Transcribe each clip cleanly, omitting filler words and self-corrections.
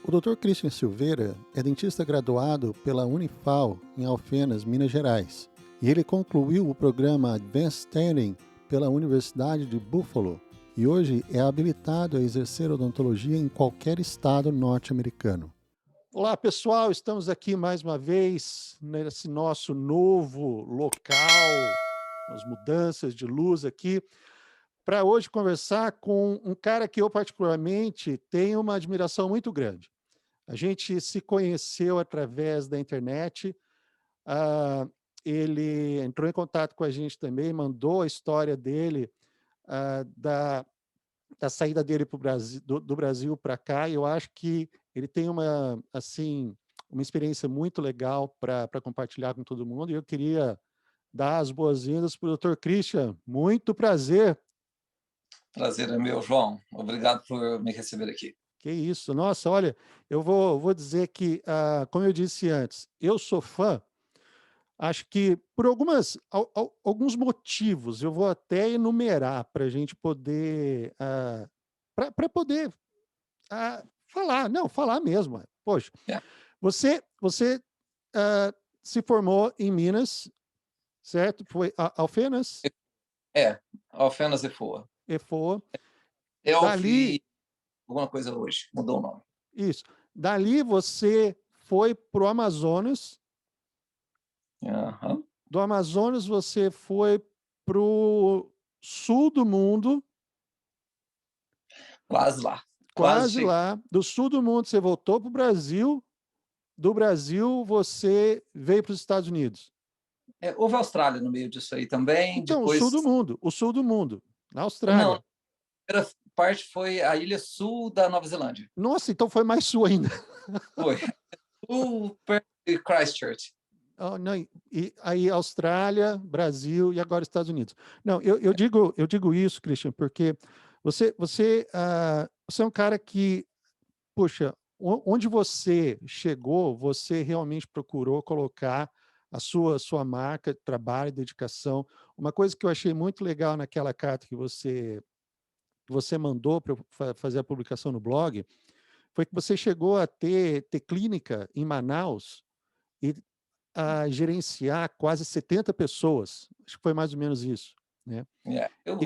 O Dr. Christian Silveira é dentista graduado pela Unifal, em Alfenas, Minas Gerais, e ele concluiu o programa Advanced Standing pela Universidade de Buffalo e hoje é habilitado a exercer odontologia em qualquer estado norte-americano. Olá, pessoal, estamos aqui mais uma vez nesse nosso novo local, as mudanças de luz aqui, para hoje conversar com um cara que eu particularmente tenho uma admiração muito grande. A gente se conheceu através da internet, ah, ele entrou em contato com a gente também, mandou a história dele, da saída dele pro Brasil, do Brasil para cá, e eu acho que ele tem uma, assim, uma experiência muito legal para compartilhar com todo mundo, e eu queria dar as boas-vindas para o Dr. Christian. Muito prazer. Prazer é meu, João. Obrigado por me receber aqui. Que isso. Nossa, olha, eu vou dizer que, como eu disse antes, eu sou fã. Acho que por alguns motivos, eu vou até enumerar para a gente poder, para poder falar, não, falar mesmo. Poxa, É, você se formou em Minas, certo? Foi Alfenas, é, Alfenas e Foa. EFOA. Dali, Elfi, alguma coisa hoje, mudou o nome. isso. Dali você foi para o Amazonas, Aham. do Amazonas você foi para o sul do mundo, Quase lá, quase quase cheguei. lá. Do sul do mundo você voltou para o Brasil, do Brasil você veio para os Estados Unidos. Houve a Austrália no meio disso aí também, Então, o sul do mundo, na Não, a Austrália. primeira parte foi a ilha sul da Nova Zelândia. Nossa, então foi mais sul ainda. Foi, sul perto de Christchurch. Oh, não, e aí Austrália, Brasil e agora Estados Unidos. Não, eu digo isso, Christian, porque você é um cara que, puxa, onde você chegou, você realmente procurou colocar a sua marca de trabalho e dedicação. Uma coisa que eu achei muito legal naquela carta que você mandou para fazer a publicação no blog foi que você chegou a ter clínica em Manaus e a gerenciar quase 70 pessoas. Acho que foi mais ou menos isso, né? E Eu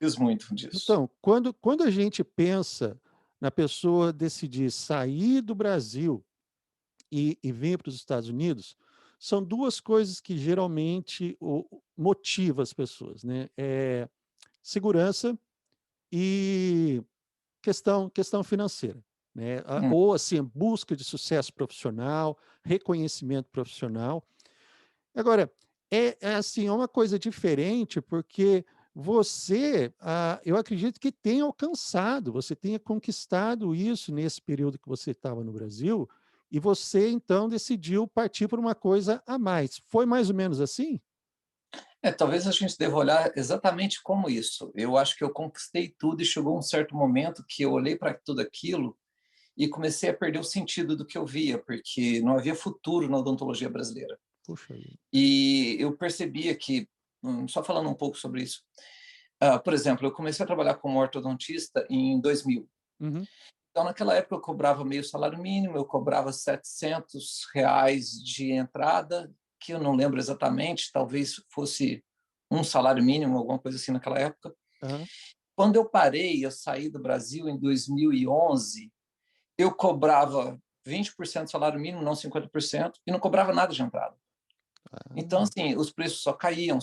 fiz muito disso. então, quando a gente pensa na pessoa decidir sair do Brasil e vir para os Estados Unidos, são duas coisas que geralmente motivam as pessoas, né? É segurança e questão financeira, né? Hum. Ou assim, busca de sucesso profissional, reconhecimento profissional. Agora, é assim, é uma coisa diferente, porque você, eu acredito que tenha alcançado, você tenha conquistado isso nesse período que você estava no Brasil, e você então decidiu partir por uma coisa a mais. Foi mais ou menos assim? Talvez a gente deva olhar exatamente como isso. Eu acho que eu conquistei tudo e chegou um certo momento que eu olhei para tudo aquilo e comecei a perder o sentido do que eu via, porque não havia futuro na odontologia brasileira. Puxa vida. E eu percebia que, só falando um pouco sobre isso, por exemplo, eu comecei a trabalhar como ortodontista em 2000. Uhum. Então, naquela época, eu cobrava meio salário mínimo, eu cobrava R$ 700 de entrada, que eu não lembro exatamente, talvez fosse um salário mínimo, alguma coisa assim naquela época. Aham. Quando eu parei, eu saí do Brasil em 2011, eu cobrava 20% do salário mínimo, não 50%, e não cobrava nada de entrada. Então, Ah, assim, os preços só caíam,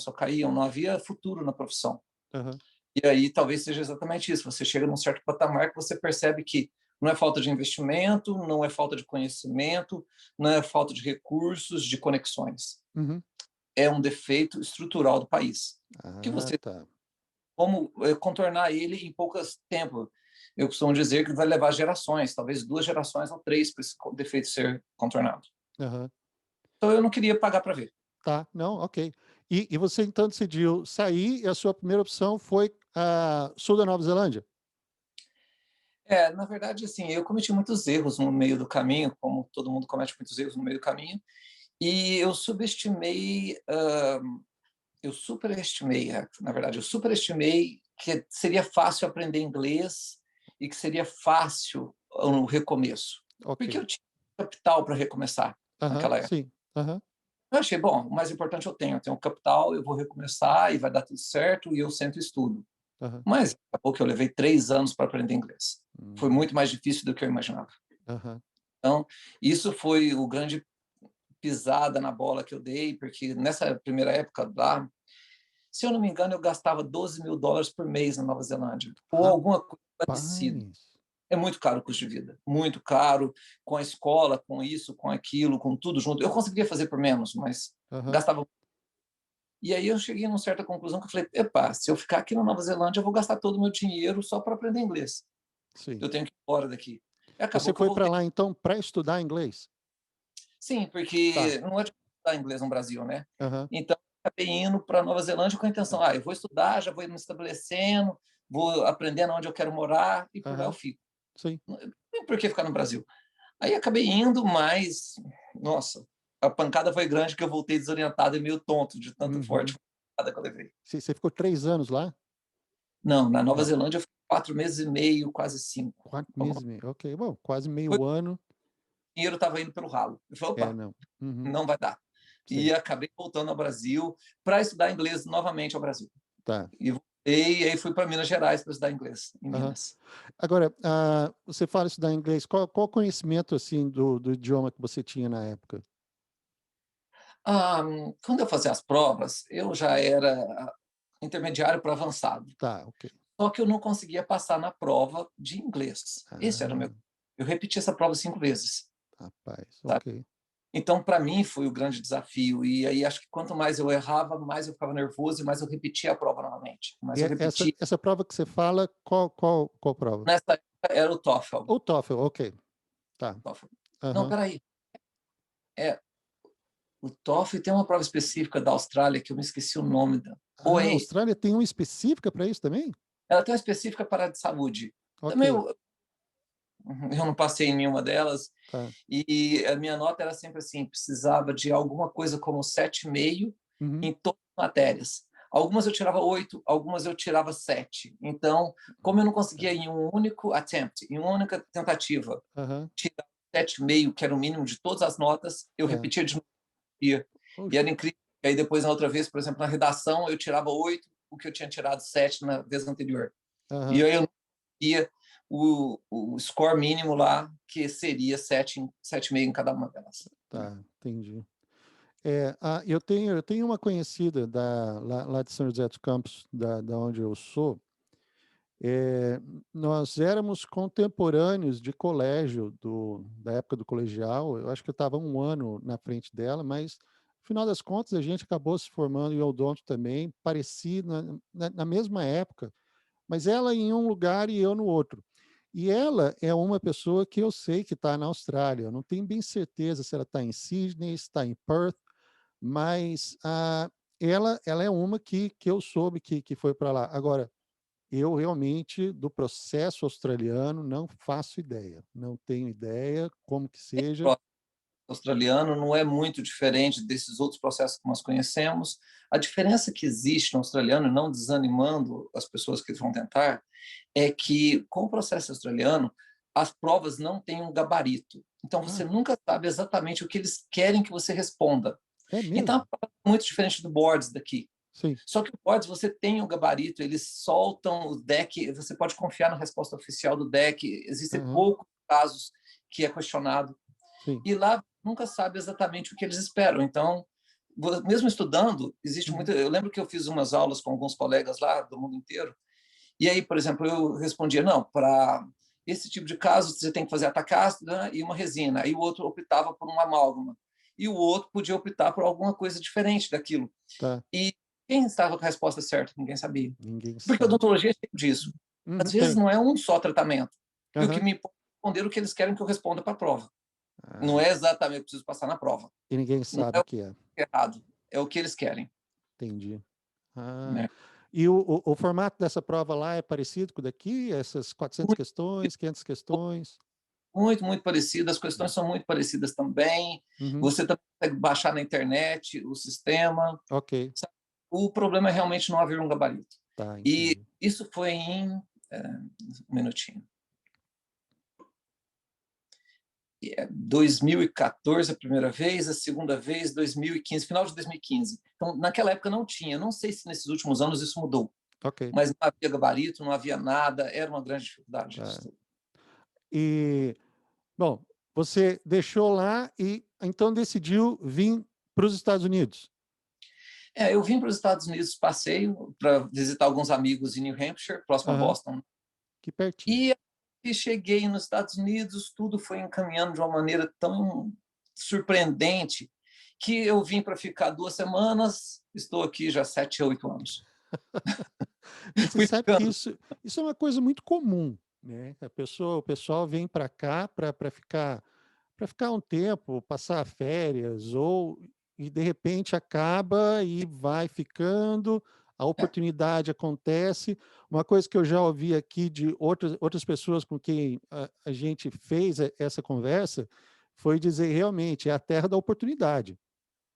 não havia futuro na profissão. aham. E aí talvez seja exatamente isso, você chega num certo patamar que você percebe que não é falta de investimento, não é falta de conhecimento, não é falta de recursos, de conexões. Uhum. É um defeito estrutural do país, que Ah, você, tá. como contornar ele em poucos tempo. Eu costumo dizer que vai levar gerações, talvez 2 gerações ou 3 para esse defeito ser contornado. Aham. Então eu não queria pagar para ver. Tá, não, ok. E você então decidiu sair e a sua primeira opção foi sul da Nova Zelândia? Na verdade, assim, eu cometi muitos erros no meio do caminho, como todo mundo comete muitos erros no meio do caminho, e eu superestimei, na verdade, eu superestimei que seria fácil aprender inglês e que seria fácil no recomeço, porque Ok. eu tinha capital para recomeçar Aham, naquela época. sim. Aham, Eu achei, bom, o mais importante eu tenho capital, eu vou recomeçar e vai dar tudo certo e eu sento e estudo. aham. Mas acabou que eu levei 3 anos para aprender inglês. Foi Hum, muito mais difícil do que eu imaginava. aham. Então, isso foi o grande pisada na bola que eu dei, porque nessa primeira época lá, se eu não me engano, eu gastava US$ 12.000 por mês na Nova Zelândia, ou alguma coisa parecida. Rapaz! É muito caro o custo de vida, muito caro, com a escola, com isso, com aquilo, com tudo junto. Eu conseguiria fazer por menos, mas Aham, gastava. E aí eu cheguei a uma certa conclusão que eu falei, epa, se eu ficar aqui na Nova Zelândia, eu vou gastar todo o meu dinheiro só para aprender inglês. sim. Eu tenho que ir embora daqui. E Você acabou que eu foi para voltei. lá, então, para estudar inglês? Sim, Tá. porque não adianta estudar inglês no Brasil, né? Aham, Então, acabei indo para Nova Zelândia com a intenção, eu vou estudar, já vou me estabelecendo, vou aprendendo onde eu quero morar e por lá eu aham, fico. sim. Não tem por que ficar no Brasil. Aí acabei indo, mas, nossa, a pancada foi grande que eu voltei desorientado e meio tonto de tanto forte Uhum. pancada que eu levei. Você ficou 3 anos lá? Não, na Nova Não, Zelândia eu fiquei 4 meses e meio, quase 5. 4 meses e meio. Ok, bom, quase O meio ano. dinheiro estava indo pelo ralo. Eu falei, É, opa, não. Uhum, não vai dar. sei. E acabei voltando ao Brasil para estudar inglês novamente ao Brasil. Tá. E voltei, e aí fui para Minas Gerais para estudar inglês, em Aham. Minas. Agora, você fala estudar inglês, qual o conhecimento, assim, do idioma que você tinha na época? Quando eu fazia as provas, eu já era intermediário para avançado. Tá, ok. Só que eu não conseguia passar na prova de inglês. Esse era o meu. Ah, Eu repeti essa prova 5 vezes, rapaz, sabe? ok. Então, para mim, foi o grande desafio. E aí, acho que quanto mais eu errava, mais eu ficava nervoso e mais eu repetia a prova novamente. Mais E eu essa repetia. essa prova que você fala, qual prova? Nessa época era o TOEFL. O TOEFL, ok, tá. TOEFL. Não, Aham. peraí. É, o TOEFL tem uma prova específica da Austrália que eu me esqueci o nome da. Ah, a OE. Austrália tem uma específica para isso também? Ela tem uma específica para a de saúde. Ok, Também eu não passei em nenhuma delas. tá. E a minha nota era sempre assim, precisava de alguma coisa como 7,5 Uhum. em todas as matérias. Algumas eu tirava 8, algumas eu tirava 7. Então, como eu não conseguia Tá. em um único attempt, em uma única tentativa, Aham, tirar 7,5, que era o mínimo de todas as notas, eu é. repetia de novo. E Poxa, era incrível. E aí depois, na outra vez, por exemplo, na redação, eu tirava 8, o que eu tinha tirado 7 na vez anterior. E aham, aí eu ia o score mínimo lá, que seria 7,5 em cada uma delas. tá, entendi. Eu tenho uma conhecida lá de São José dos Campos, da onde eu sou. Eh, Nós éramos contemporâneos de colégio, da época do colegial. Eu acho que eu estava um ano na frente dela, mas, no final das contas, a gente acabou se formando em odonto também, parecido, na mesma época, mas ela em um lugar e eu no outro. E ela é uma pessoa que eu sei que está na Austrália. Eu não tenho bem certeza se ela está em Sydney, se está em Perth, mas ela é uma que eu soube que foi para lá. Agora, eu realmente, do processo australiano, não faço ideia. Não tenho ideia como que seja. O australiano não é muito diferente desses outros processos que nós conhecemos. A diferença que existe no australiano, não desanimando as pessoas que vão tentar, é que com o processo australiano, as provas não têm um gabarito. Então, você Ah, nunca sabe exatamente o que eles querem que você responda. é Então, a mesmo? prova é muito diferente do boards daqui. Sim. Só que o boards, você tem o gabarito, eles soltam o deck, você pode confiar na resposta oficial do deck, existem Aham, poucos casos que é questionado. sim. E lá nunca sabe exatamente o que eles esperam. Então, mesmo estudando, existe Uhum, muito. Eu lembro que eu fiz umas aulas com alguns colegas lá do mundo inteiro, e aí, por exemplo, eu respondia: não, para esse tipo de caso você tem que fazer atacástida e uma resina. Aí o outro optava por uma amálgama. E o outro podia optar por alguma coisa diferente daquilo. tá. E quem estava com a resposta certa? Ninguém sabia. Ninguém Porque a sabe. odontologia é cheio disso. Uhum, Às vezes tem. não é um só tratamento. E o que Aham. me importa é responder o que eles querem que eu responda para a prova. Não Ah, é exatamente, eu preciso passar na prova. e ninguém Não sabe é o o que é. que é errado, é o que eles querem. Entendi. Ah, Né? e o formato dessa prova lá é parecido com o daqui? Essas 400 Muito, questões, 500 questões? muito, muito parecido. As questões são muito parecidas também. Uhum, Você também consegue baixar na internet o sistema. ok. O problema é realmente não haver um gabarito. Tá, E entendi. isso foi em. Um minutinho. 2014 a primeira vez, a segunda vez 2015, final de 2015. Então, naquela época não tinha. Não sei se nesses últimos anos isso mudou, Ok. mas não havia gabarito, não havia nada, era uma grande dificuldade Tá. isso. E, bom, você deixou lá e então decidiu vir para os Estados Unidos. Eu vim para os Estados Unidos passeio para visitar alguns amigos em New Hampshire, próximo a Aham, Boston. que pertinho. E cheguei nos Estados Unidos, tudo foi encaminhando de uma maneira tão surpreendente que eu vim para ficar 2 semanas, estou aqui já 7, 8 anos. Mas você Fui sabe que ficando. isso é uma coisa muito comum, né? O pessoal vem para cá para ficar um tempo, passar férias, ou e de repente acaba e vai ficando, a É, oportunidade acontece. Uma coisa que eu já ouvi aqui de outras pessoas com quem a gente fez essa conversa foi dizer realmente é a terra da oportunidade,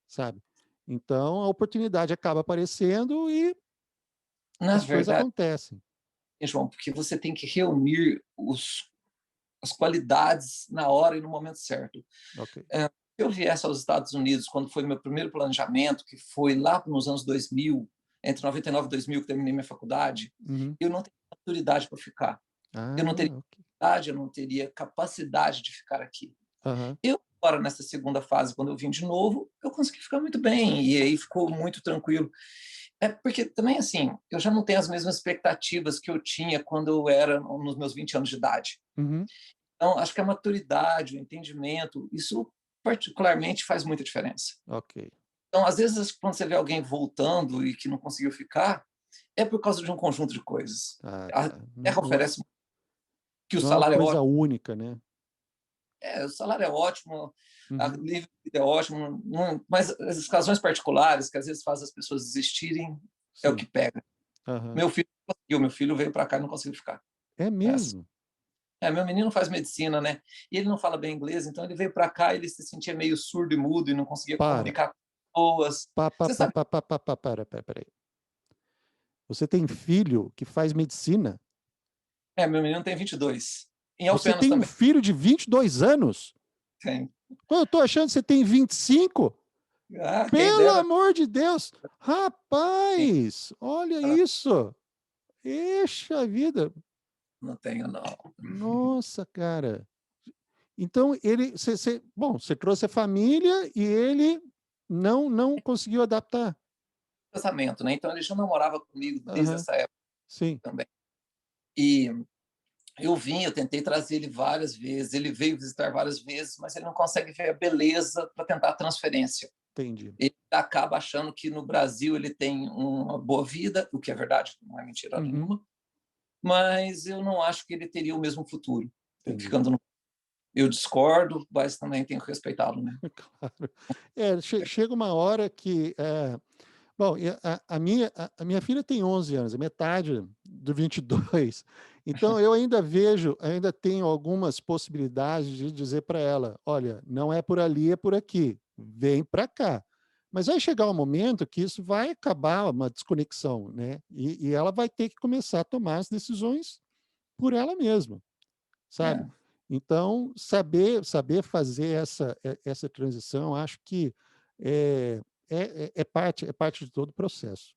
sabe? Então a oportunidade acaba aparecendo e na as coisas verdade, acontecem. João, porque você tem que reunir as qualidades na hora e no momento certo. Ok. Se eu viesse aos Estados Unidos, quando foi meu primeiro planejamento, que foi lá nos anos 2000, entre 99 e 2000, que terminei minha faculdade, Uhum. eu não teria maturidade para ficar. Eu não teria Ah, ok. idade, eu não teria capacidade de ficar aqui. Aham. Eu, agora, nessa segunda fase, quando eu vim de novo, eu consegui ficar muito bem, e aí ficou muito tranquilo. Porque também, assim, eu já não tenho as mesmas expectativas que eu tinha quando eu era nos meus 20 anos de idade. Uhum. Então, acho que a maturidade, o entendimento, isso particularmente faz muita diferença. Ok. Então, às vezes, quando você vê alguém voltando e que não conseguiu ficar, é por causa de um conjunto de coisas. Ah, A tá. terra oferece que o Não é uma salário é coisa ótimo, única, né? o salário é ótimo, a Uhum. nível de vida é ótimo, mas as razões particulares que às vezes fazem as pessoas desistirem é o Sim. que pega. Aham. Meu filho veio para cá e não conseguiu ficar. É Essa. mesmo? Meu menino faz medicina, né? E ele não fala bem inglês, então ele veio para cá e ele se sentia meio surdo e mudo e não conseguia Para. comunicar com pessoas. Você sabe, Para aí. Você tem filho que faz medicina? meu menino tem 22. Em Você Alfenas tem um também filho de 22 anos? tem. Pô, eu tô achando que você tem 25. Quem Pelo dera. amor de Deus! Sim, Rapaz, olha isso. Eixa vida. não tenho, não. Nossa, cara. Então, bom, você trouxe a família e ele não conseguiu adaptar. Casamento, né? Então ele já namorava comigo desde Aham, essa época sim, também. E eu tentei trazer ele várias vezes, ele veio visitar várias vezes, mas ele não consegue ver a beleza para tentar a transferência. entendi. Ele acaba achando que no Brasil ele tem uma boa vida, o que é verdade, não é mentira Uhum, nenhuma, mas eu não acho que ele teria o mesmo futuro entendi. ficando no. Eu discordo, mas também tenho que respeitá-lo, né? Claro. Chega uma hora que bom, e a minha filha tem 11 anos, é metade do 22. Então, eu ainda tenho algumas possibilidades de dizer para ela: olha, não é por ali, é por aqui, vem para cá. Mas vai chegar um momento que isso vai acabar uma desconexão, né? E ela vai ter que começar a tomar as decisões por ela mesma, sabe? É. Então, saber fazer essa transição, acho que é, é parte de todo o processo.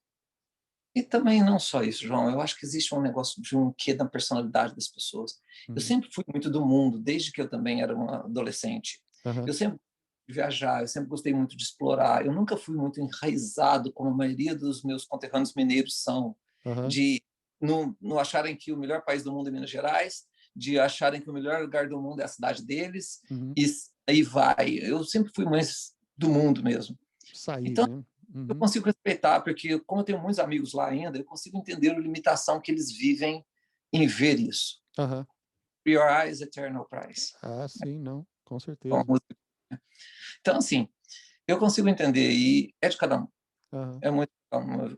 E também não só isso, João, eu acho que existe um negócio de um quê da personalidade das pessoas. Eu Uhum. sempre fui muito do mundo, desde que eu também era um adolescente. Aham, Eu sempre gostei de viajar, eu sempre gostei muito de explorar. Eu nunca fui muito enraizado, como a maioria dos meus conterrâneos mineiros são, aham, de não acharem que o melhor país do mundo é Minas Gerais, de acharem que o melhor lugar do mundo é a cidade deles, uhum. e aí vai. Eu sempre fui mais do mundo mesmo. Sair, Então, né? eu Uhum. consigo respeitar, porque como eu tenho muitos amigos lá ainda, eu consigo entender a limitação que eles vivem em ver isso. Aham. Your eyes, eternal price. Ah, sim, não, com Então, certeza. então, assim, eu consigo entender, e é de cada um. Aham. É muito,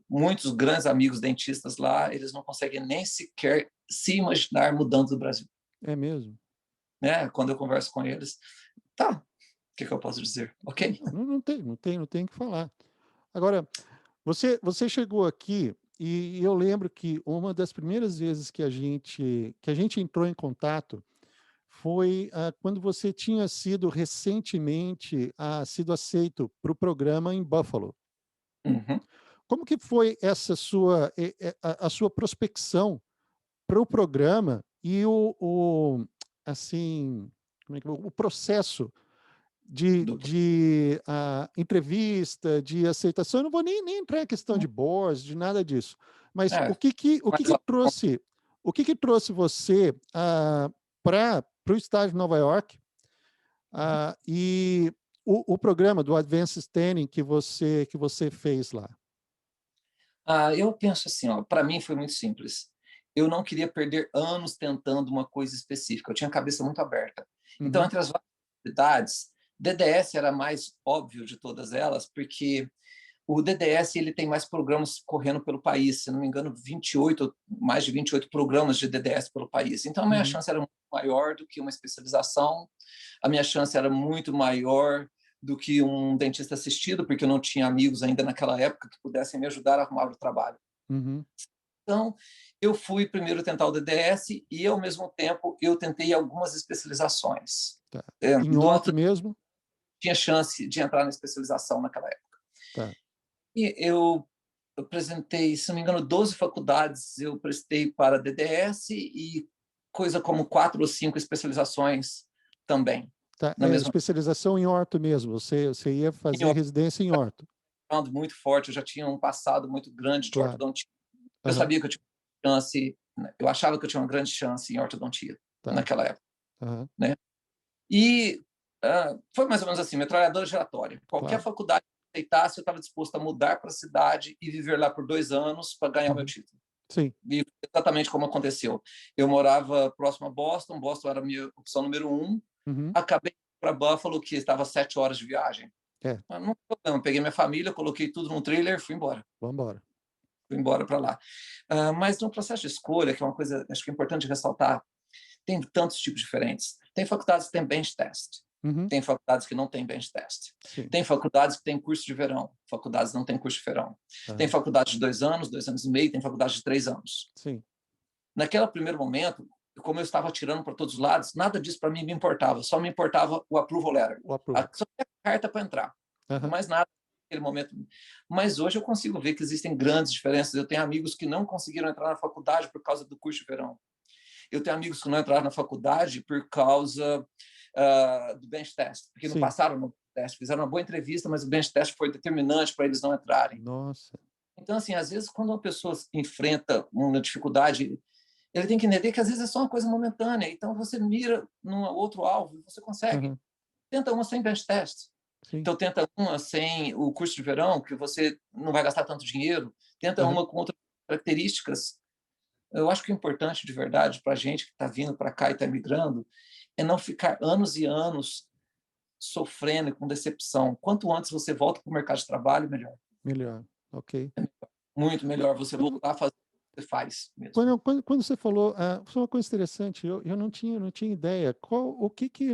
muitos grandes amigos dentistas lá, eles não conseguem nem sequer se imaginar mudando do Brasil. É mesmo. Né? Quando eu converso com eles, tá, o que eu posso dizer? Ok? Não tem o que falar. Agora, você chegou aqui e eu lembro que uma das primeiras vezes que a gente entrou em contato foi quando você tinha sido recentemente sido aceito para o programa em Buffalo. Uhum. Como que foi essa sua a sua prospecção para o programa e assim, como é que o processo de Do entrevista, de aceitação? Eu não vou nem entrar em questão de boards, de nada disso, mas é, o que mas que trouxe você, para o estado de Nova York, e o programa do Advanced Standing que você fez lá? eu penso assim, ó, para mim foi muito simples. Eu não queria perder anos tentando uma coisa específica. Eu tinha a cabeça muito aberta. Então, Uhum, entre as várias possibilidades, DDS era a mais óbvio de todas elas, porque o DDS ele tem mais programas correndo pelo país, se não me engano, 28, mais de 28 programas de DDS pelo país. Então, a minha uhum, chance era muito maior do que uma especialização, a minha chance era muito maior do que um dentista assistido, porque eu não tinha amigos ainda naquela época que pudessem me ajudar a arrumar o trabalho. uhum, Então, eu fui primeiro tentar o DDS e, ao mesmo tempo, eu tentei algumas especializações. tá. Em Do orto alto, mesmo? tinha chance de entrar na especialização naquela época. Tá. E eu apresentei, se não me engano, 12 faculdades eu prestei para DDS e coisa como 4 ou 5 especializações também, Tá, na mesma especialização em orto mesmo, você ia fazer residência em orto? muito forte, eu já tinha um passado muito grande de Claro. ortodontia. Eu Aham, sabia que eu tinha uma chance, eu achava que eu tinha uma grande chance em ortodontia tá. naquela época, Aham, né? E foi mais ou menos assim, metralhadora giratória. Qualquer claro. faculdade que aceitasse, eu estava disposto a mudar para a cidade e viver lá por 2 anos para ganhar o meu Uhum. título. Sim. E exatamente como aconteceu. Eu morava próximo a Boston, Boston era a minha opção número 1. Uhum. Acabei para Buffalo, que estava 7 horas de viagem. É, Mas não tem problema, peguei minha família, coloquei tudo num trailer e fui embora. vamos embora. Fui embora para lá. Mas no processo de escolha, que é uma coisa acho que é importante ressaltar, tem tantos tipos diferentes. Tem faculdades que têm bench test, Uhum. tem faculdades que não têm bench test. Sim. Tem faculdades que têm curso de verão, faculdades que não têm curso de verão. Tem Aham, faculdades de 2 anos, 2 anos e meio, tem faculdades de 3 anos. sim. Naquele primeiro momento, como eu estava tirando para todos os lados, nada disso para mim me importava, só me importava o approval letter, O approval. só a carta para entrar, Aham, mais nada naquele momento. Mas hoje eu consigo ver que existem grandes diferenças. Eu tenho amigos que não conseguiram entrar na faculdade por causa do curso de verão. Eu tenho amigos que não entraram na faculdade por causa do bench test, porque não sim. passaram no teste, fizeram uma boa entrevista, mas o bench test foi determinante para eles não entrarem. Nossa. Então, assim, às vezes, quando uma pessoa enfrenta uma dificuldade, ele tem que entender que às vezes é só uma coisa momentânea. Então, você mira num outro alvo e você consegue. Aham, Tenta uma sem bench test. sim. Então, tenta uma sem o curso de verão, que você não vai gastar tanto dinheiro. Tenta Aham, uma com outras características. Eu acho que o importante, de verdade, para a gente que está vindo para cá e está migrando, é não ficar anos e anos sofrendo com decepção. Quanto antes você volta para o mercado de trabalho, melhor. melhor. Ok. Muito melhor você Quando voltar a fazer o que você faz mesmo. quando você falou, foi uma coisa interessante, eu não tinha ideia.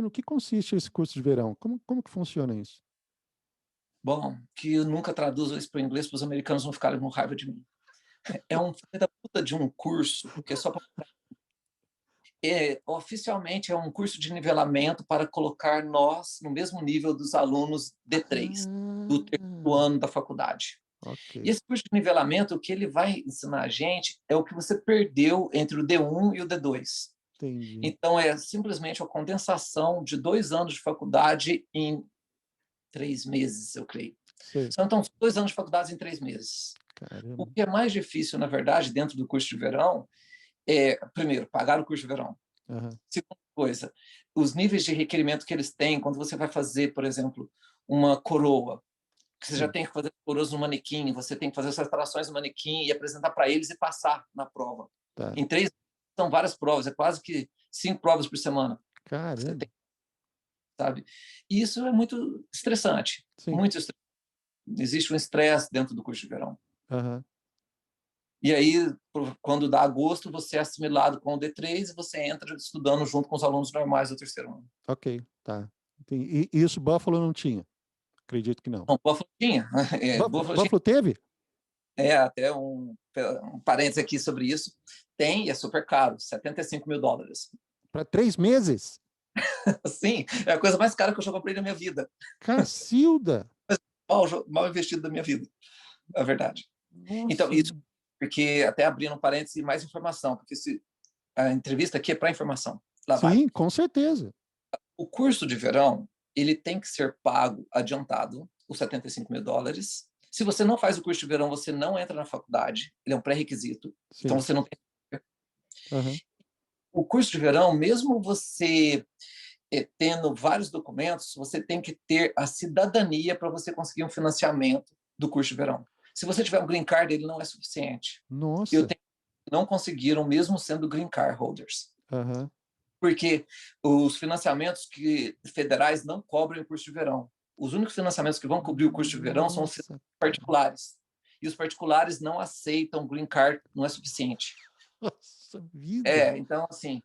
No que consiste esse curso de verão? Como que funciona isso? Bom, que eu nunca traduzo isso para o inglês para os americanos não ficarem com raiva de mim. É um filho da puta de um curso que é só para oficialmente é um curso de nivelamento para colocar nós no mesmo nível dos alunos D3 do terceiro Ah, ano da faculdade. E ok. esse curso de nivelamento, o que ele vai ensinar a gente é o que você perdeu entre o D1 e o D2. Entendi. Então, é simplesmente a condensação de 2 anos de faculdade em 3 meses, eu creio. Sei. São, então, 2 anos de faculdade em 3 meses. O Caramba. que é mais difícil, na verdade, dentro do curso de verão, é, primeiro, pagar o curso de verão. Aham, Segunda coisa, os níveis de requerimento que eles têm quando você vai fazer, por exemplo, uma coroa, que você já sim. tem que fazer coroas no manequim, você tem que fazer as separações no manequim e apresentar para eles e passar na prova. Tá. Em 3 são várias provas, é quase que 5 provas por semana. Você Caramba. tem, sabe? E isso é muito estressante, Sim. muito estressante. Existe um estresse dentro do curso de verão. Aham. E aí, quando dá agosto, você é assimilado com o D3 e você entra estudando junto com os alunos normais do terceiro ano. Ok, tá. E isso Buffalo não tinha? Acredito que não. Não, Buffalo tinha. Buffalo tinha. Buffalo teve? Até um parênteses aqui sobre isso. Tem, e é super caro, US$ 75 mil. Para 3 meses? Sim, é a coisa mais cara que eu já comprei na minha vida. Cacilda! Mal investido da minha vida, é verdade. Então, Nossa! isso porque, até abrindo um parênteses, mais informação, porque a entrevista aqui é para informação. Lá vai. Sim, com certeza. O curso de verão, ele tem que ser pago adiantado, os US$ 75.000. Se você não faz o curso de verão, você não entra na faculdade, ele é um pré-requisito, então Sim. você não tem. Aham. O curso de verão, mesmo você tendo vários documentos, você tem que ter a cidadania para você conseguir um financiamento do curso de verão. Se você tiver um green card, ele não é suficiente. Eu Nossa! tenho que não conseguiram, mesmo sendo green card holders, Aham. porque os financiamentos federais não cobrem o curso de verão. Os únicos financiamentos que vão cobrir o curso de verão são os Nossa, cara. particulares. E os particulares não aceitam green card, não é suficiente. Nossa vida! Então, assim,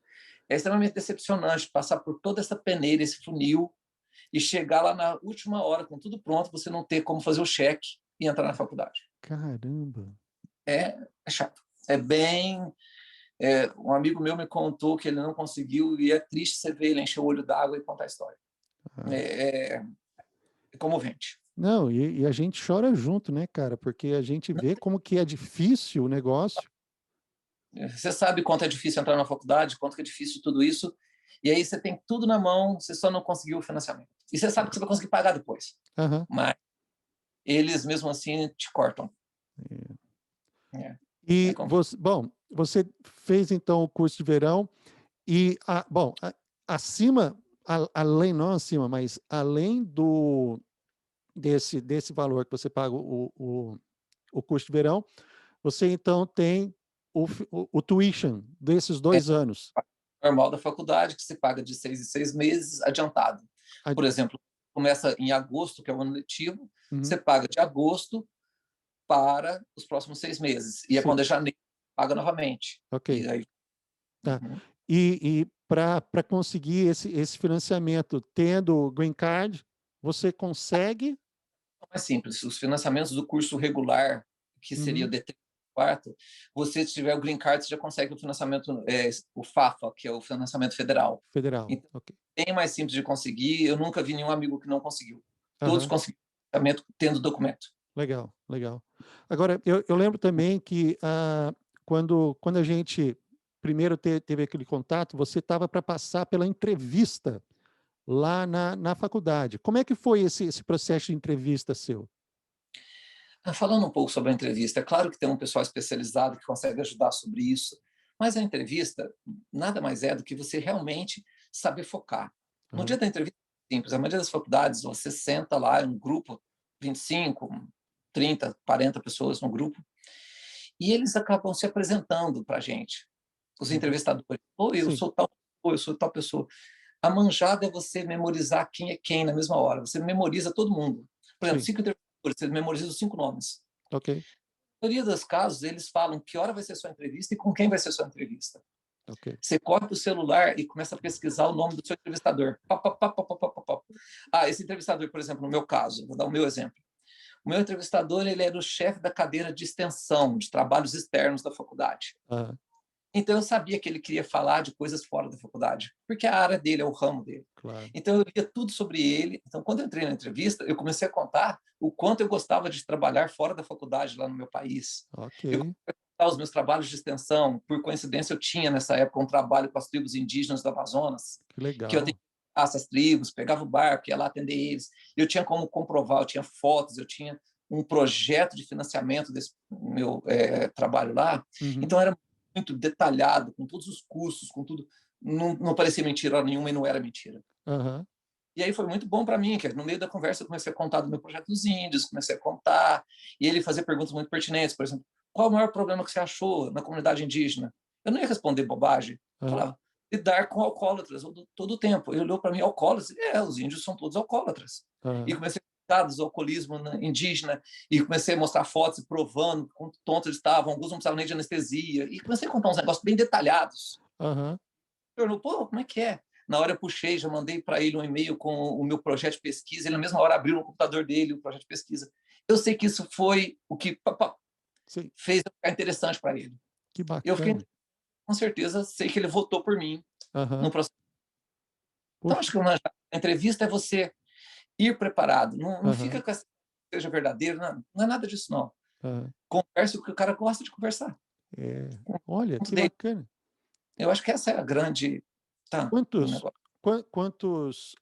é extremamente decepcionante passar por toda essa peneira, esse funil, e chegar lá na última hora, com tudo pronto, você não ter como fazer o cheque e entrar na faculdade. Caramba! É chato. É bem. Um amigo meu me contou que ele não conseguiu, e é triste você ver ele encher o olho d'água e contar a história. Ah. É, é comovente. Não, e a gente chora junto, né, cara? Porque a gente vê como que é difícil o negócio. Você sabe quanto é difícil entrar na faculdade, quanto que é difícil tudo isso, e aí você tem tudo na mão, você só não conseguiu o financiamento. E você sabe que você vai conseguir pagar depois, Aham. mas eles mesmo assim te cortam. É, é E complicado. você, bom, você fez então o curso de verão e, bom, acima, além, não acima, mas além desse valor que você paga o curso de verão, você então tem o tuition desses É 2 anos. normal da faculdade, que se paga de 6 em 6 meses adiantado. A- Por exemplo, começa em agosto, que é o ano letivo, Uhum. você paga de agosto para os próximos 6 meses. E é Sim, quando é janeiro, paga novamente. ok. E aí, Tá. uhum. E para conseguir esse financiamento, tendo o Green Card, você consegue? É mais simples. Os financiamentos do curso regular, que seria o Uhum. D3 quarto, você, se tiver o Green Card, você já consegue o financiamento, o FAFA, que é o financiamento federal. Federal, Então, ok. bem mais simples de conseguir. Eu nunca vi nenhum amigo que não conseguiu. Todos Aham. conseguiram financiamento tendo documento. Legal, legal. Agora, eu lembro também que quando a gente primeiro teve aquele contato, você estava para passar pela entrevista lá na faculdade. Como é que foi esse processo de entrevista seu? Falando um pouco sobre a entrevista, é claro que tem um pessoal especializado que consegue ajudar sobre isso, mas a entrevista nada mais é do que você realmente saber focar. No dia Aham. da entrevista, é simples. A maioria das faculdades, você senta lá em um grupo, 25, 30, 40 pessoas no grupo, e eles acabam se apresentando para a gente, os Uhum. entrevistadores. Oi, eu Sim, sou tal pessoa, eu sou tal pessoa. A manjada é você memorizar quem é quem na mesma hora. Você memoriza todo mundo. Por exemplo, sim, 5 entrevistadores, você memoriza os 5 nomes. ok, Na maioria dos casos, eles falam que hora vai ser sua entrevista e com quem vai ser sua entrevista. ok. Você corta o celular e começa a pesquisar o nome do seu entrevistador. Pá, pá, pá, pá, pá, pá, pá. Esse entrevistador, por exemplo, no meu caso, vou dar o meu exemplo. O meu entrevistador, ele era o chefe da cadeira de extensão de trabalhos externos da faculdade. Aham, Então, eu sabia que ele queria falar de coisas fora da faculdade, porque a área dele é o ramo dele. claro. Então, eu lia tudo sobre ele. Então, quando eu entrei na entrevista, eu comecei a contar o quanto eu gostava de trabalhar fora da faculdade, lá no meu país. Ok, Eu comecei a contar os meus trabalhos de extensão. Por coincidência, eu tinha, nessa época, um trabalho com as tribos indígenas do Amazonas, que que eu legal. atendia essas tribos, pegava o barco, ia lá atender eles. Eu tinha como comprovar, eu tinha fotos, eu tinha um projeto de financiamento desse meu trabalho lá. Uhum. Então, era muito detalhado, com todos os cursos, com tudo. Não parecia mentira nenhuma e não era mentira. Aham, E aí foi muito bom para mim, que no meio da conversa eu comecei a contar do meu projeto dos índios, comecei a contar, e ele fazia perguntas muito pertinentes, por exemplo, qual o maior problema que você achou na comunidade indígena? Eu não ia responder bobagem, eu aham, falava, lidar com alcoólatras todo o tempo. Ele olhou para mim, alcoólatras? Os índios são todos alcoólatras. E aham, comecei a falar do alcoolismo indígena, e comecei a mostrar fotos provando quanto tontos eles estavam, alguns não precisavam nem de anestesia, e comecei a contar uns negócios bem detalhados. aham. Perguntou, pô, como é que é? Na hora eu puxei, já mandei para ele um e-mail com o meu projeto de pesquisa, ele na mesma hora abriu no computador dele o projeto de pesquisa. Eu sei que isso foi o que Sim, fez eu ficar interessante para ele. que Eu fiquei, bacana. com certeza, sei que ele votou por mim no Aham. processo. Então, acho Poxa. que uma entrevista é você ir preparado. Não fica Aham, com essa seja verdadeiro, não é nada disso, não. aham. Converse o que o cara gosta de conversar. É. Olha, Ponto que dele. bacana. Eu acho que essa é a grande, tá, o Quantos negócio, quantos,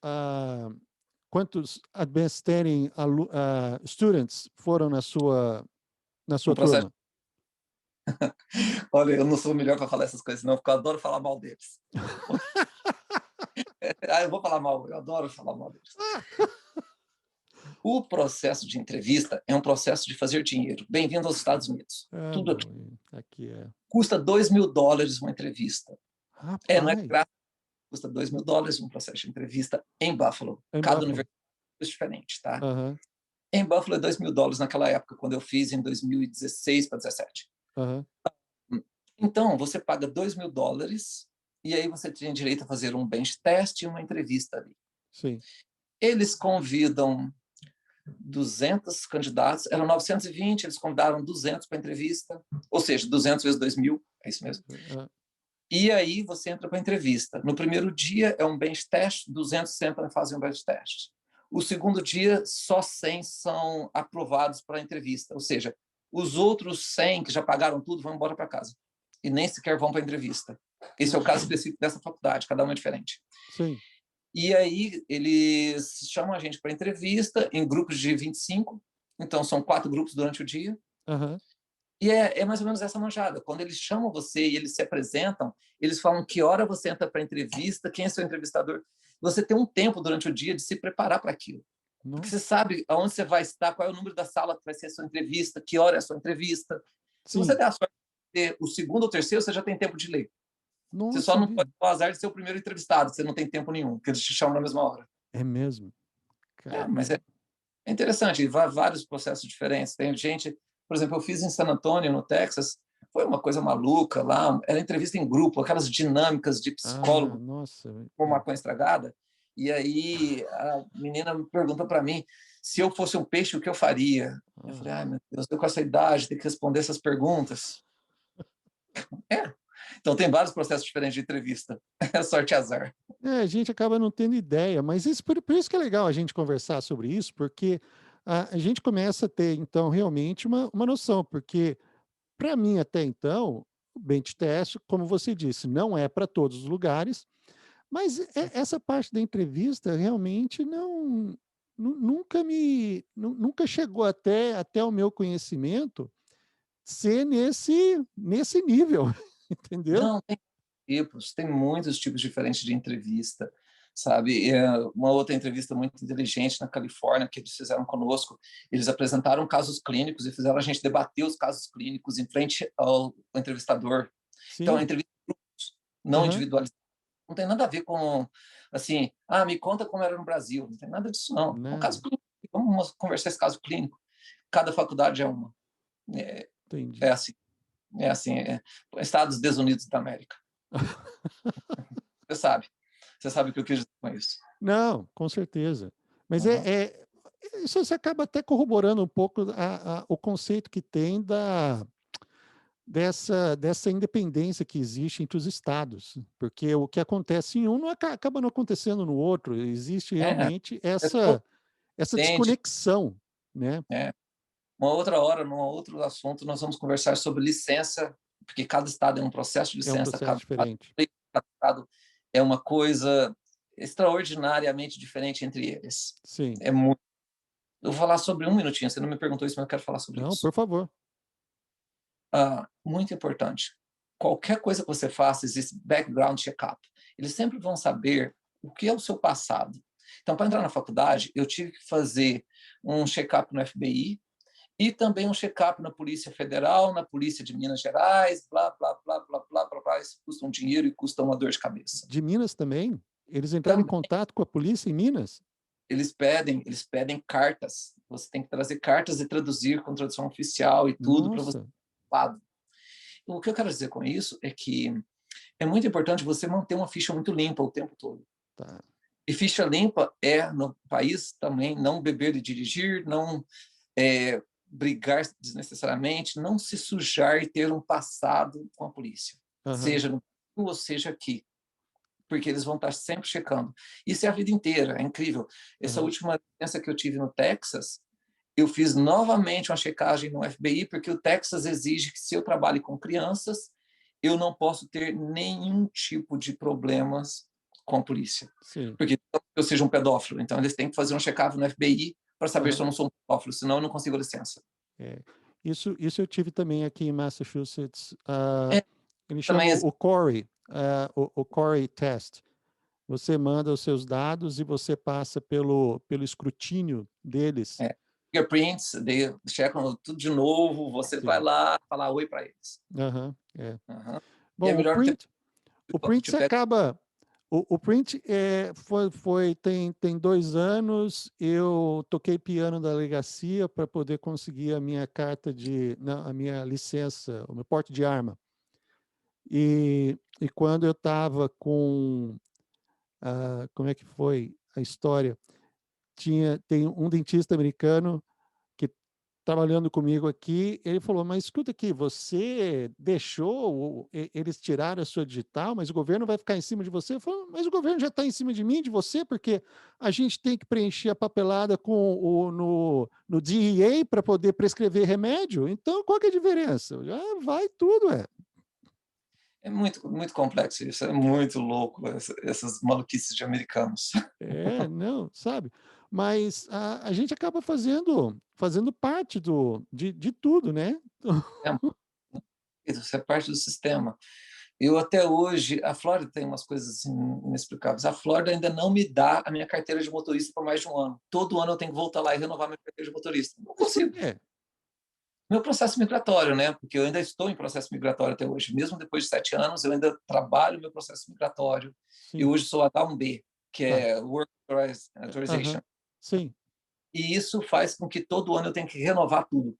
quantos Advanced Studying students foram na um sua processo. turma? Olha, eu não sou o melhor para falar essas coisas, não, porque eu adoro falar mal deles. Eu vou falar mal, eu adoro falar mal deles. O processo de entrevista é um processo de fazer dinheiro. Bem-vindo aos Estados Unidos. Ah, Tudo aqui não, aqui é. custa $2.000 uma entrevista. Não é Rapaz, grátis, custa $2.000 um processo de entrevista em Buffalo. em Cada Buffalo. universidade é diferente, tá? Aham, Em Buffalo é $2.000 naquela época, quando eu fiz em 2016 para 2017. aham, Então, você paga $2.000 e aí você tem direito a fazer um bench test e uma entrevista ali. sim. Eles convidam 200 candidatos, eram 920, eles convidaram 200 para a entrevista, ou seja, 200 vezes 2.000, é isso mesmo. Ah, E aí você entra para a entrevista. No primeiro dia é um bench test, 200 sentam e fazem um bench test. O segundo dia, só 100 são aprovados para a entrevista, ou seja, os outros 100 que já pagaram tudo vão embora para casa e nem sequer vão para a entrevista. Esse é o poxa, caso específico dessa faculdade, cada uma é diferente. sim. E aí eles chamam a gente para entrevista em grupos de 25, então são 4 grupos durante o dia, Aham, e é mais ou menos essa manjada. Quando eles chamam você e eles se apresentam, eles falam que hora você entra para a entrevista, quem é seu entrevistador. Você tem um tempo durante o dia de se preparar para aquilo. Porque você nossa. sabe aonde você vai estar, qual é o número da sala que vai ser a sua entrevista, que hora é a sua entrevista. Se você Sim. der a sorte de ter o segundo ou terceiro, você já tem tempo de ler. Você só Nossa não pode vida. ter o azar de ser o primeiro entrevistado, você não tem tempo nenhum, porque eles te chamam na mesma hora. É mesmo? Mas é Caramba. interessante, vários processos diferentes. Tem gente, por exemplo, eu fiz em San Antonio, no Texas, foi uma coisa maluca lá, era entrevista em grupo, aquelas dinâmicas de Ah, psicólogo nossa. com É. maconha estragada, e aí a menina me perguntou para mim se eu fosse um peixe, o que eu faria? Eu Ah, falei, ai meu Deus, eu com essa idade tenho que responder essas perguntas. É, então tem vários processos diferentes de entrevista, é sorte e azar. a gente acaba não tendo ideia, mas por isso que é legal a gente conversar sobre isso, porque a gente começa a ter, então, realmente uma noção, porque, para mim, até então, o bench test, como você disse, não é para todos os lugares, mas essa parte da entrevista realmente nunca chegou até o meu conhecimento ser nesse nível, entendeu? Não, tem muitos tipos diferentes de entrevista, sabe? Uma outra entrevista muito inteligente na Califórnia que eles fizeram conosco, eles apresentaram casos clínicos e fizeram a gente debater os casos clínicos em frente ao entrevistador. Então, a Sim, entrevista não aham, individualizada não tem nada a ver com, assim, me conta como era no Brasil. Não tem nada disso, não. É um caso nada, clínico. Vamos conversar esse caso clínico. Cada faculdade é uma. É, é entendi. assim. É assim. Estados Desunidos da América. Você sabe. Você sabe o que eu quis dizer com isso. Não, com certeza. Mas Uhum. isso você acaba até corroborando um pouco o conceito que tem dessa independência que existe entre os estados, porque o que acontece em um não acaba não acontecendo no outro, existe É, realmente pessoa essa entende. desconexão, né? É. Uma outra hora, num outro assunto, nós vamos conversar sobre licença, porque cada estado é um processo de É um licença, processo diferente. cada estado é uma coisa extraordinariamente diferente entre eles. Sim. É muito. Eu vou falar sobre um minutinho, você não me perguntou isso, mas eu quero falar sobre Não, isso. por favor. Muito importante. Qualquer coisa que você faça, existe background check-up. Eles sempre vão saber o que é o seu passado. Então, para entrar na faculdade, eu tive que fazer um check-up no FBI e também um check-up na Polícia Federal, na Polícia de Minas Gerais, blá, blá, blá, blá, blá, blá, blá. Isso custa um dinheiro e custa uma dor de cabeça. De Minas também? Eles entraram em Também contato com a polícia em Minas? eles pedem cartas. Você tem que trazer cartas e traduzir com tradução oficial e tudo para você. Nossa, O que eu quero dizer com isso é que é muito importante você manter uma ficha muito limpa o tempo todo. tá. E ficha limpa é, no país também, não beber e dirigir, não brigar desnecessariamente, não se sujar e ter um passado com a polícia, Aham. seja no Brasil ou seja aqui. porque eles vão estar sempre checando. Isso é a vida inteira, é incrível. Essa última licença que eu tive no Texas, eu fiz novamente uma checagem no FBI, porque o Texas exige que, se eu trabalhe com crianças, eu não posso ter nenhum tipo de problemas com a polícia. Sim. Porque eu seja um pedófilo. Então, eles têm que fazer um check-up no FBI para saber se eu não sou um pedófilo, senão eu não consigo licença. É. Isso eu tive também aqui em Massachusetts. É, Eles também chamam o Corey, o Corey Test. Você manda os seus dados e você passa pelo escrutínio deles. fingerprints, checam tudo de novo, você vai lá falar oi para eles. É. E é Bom, melhor o print te você acaba. O print tem 2 anos. Eu toquei piano da delegacia para poder conseguir a minha carta a minha licença, o meu porte de arma. E quando eu estava com, como é que foi a história? Tem um dentista americano que trabalhando comigo aqui, ele falou, mas escuta aqui, você deixou eles tiraram a sua digital, mas o governo vai ficar em cima de você? Eu falei, mas o governo já está em cima de mim, de você, porque a gente tem que preencher a papelada no DEA para poder prescrever remédio, então qual que é a diferença? Vai tudo, É muito, muito complexo isso, é muito louco, essas maluquices de americanos. Não, sabe? Mas a gente acaba fazendo parte de tudo, né? É, isso é parte do sistema. Eu até hoje, a Flórida tem umas coisas assim, inexplicáveis. A Flórida ainda não me dá a minha carteira de motorista por mais de um ano. Todo ano eu tenho que voltar lá e renovar minha carteira de motorista. Não Mas por consigo. quê? Meu processo migratório, né? Porque eu ainda estou em processo migratório até hoje. Mesmo depois de 7 anos, eu ainda trabalho meu processo migratório. E Sim, hoje sou H1B, que tá. é Work Authorization. Sim. E isso faz com que todo ano eu tenha que renovar tudo.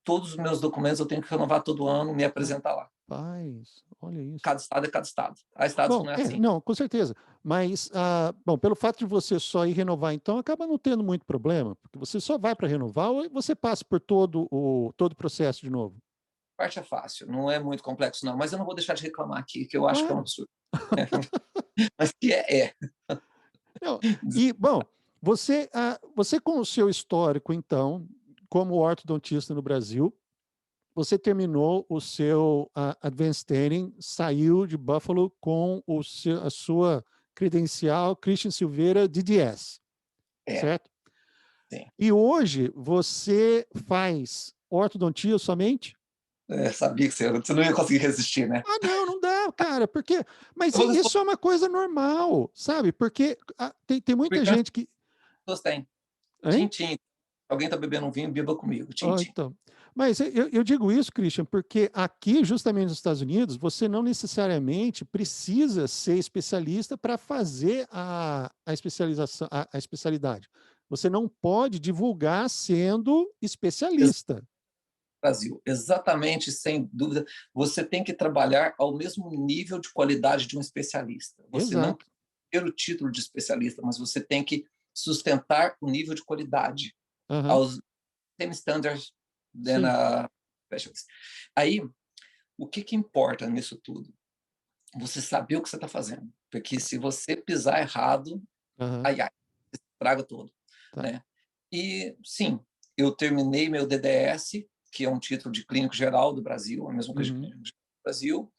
Todos os meus documentos eu tenho que renovar todo ano, me apresentar lá. Rapaz, olha isso. Cada estado é cada estado. Há estados que Bom, não é assim. não, com certeza. Mas, bom, pelo fato de você só ir renovar, então, acaba não tendo muito problema, porque você só vai para renovar ou você passa por todo o processo de novo? A parte é fácil, não é muito complexo, não. Mas eu não vou deixar de reclamar aqui, que eu acho que é um Claro. absurdo. Mas que é. Não, e, bom, você com o seu histórico, então, como ortodontista no Brasil, você terminou o seu Advanced Training, saiu de Buffalo com a sua credencial Christian Silveira DDS, É, certo? sim. E hoje você faz ortodontia somente? Sabia que você não ia conseguir resistir, né? Não, não dá, cara, porque. Mas Eu vou isso responder, é uma coisa normal, sabe? Porque tem muita porque as gente que. pessoas têm. Hein? Tintim. Alguém está bebendo um vinho, beba comigo. Tintim. Então. Mas eu digo isso, Christian, porque aqui, justamente nos Estados Unidos, você não necessariamente precisa ser especialista para fazer a especialização, a especialidade. Você não pode divulgar sendo especialista. Brasil, exatamente, sem dúvida. Você tem que trabalhar ao mesmo nível de qualidade de um especialista. Você não Exato. tem que ter o título de especialista, mas você tem que sustentar o nível de qualidade Aham. aos same standards than Sim. a specialist. Aí, o que importa nisso tudo? Você saber o que você está fazendo. Porque se você pisar errado, Aham. ai, estraga todo. Tá. Né? E, sim, eu terminei meu DDS, que é um título de clínico geral do Brasil, a mesma coisa de Uhum. clínico geral do Brasil,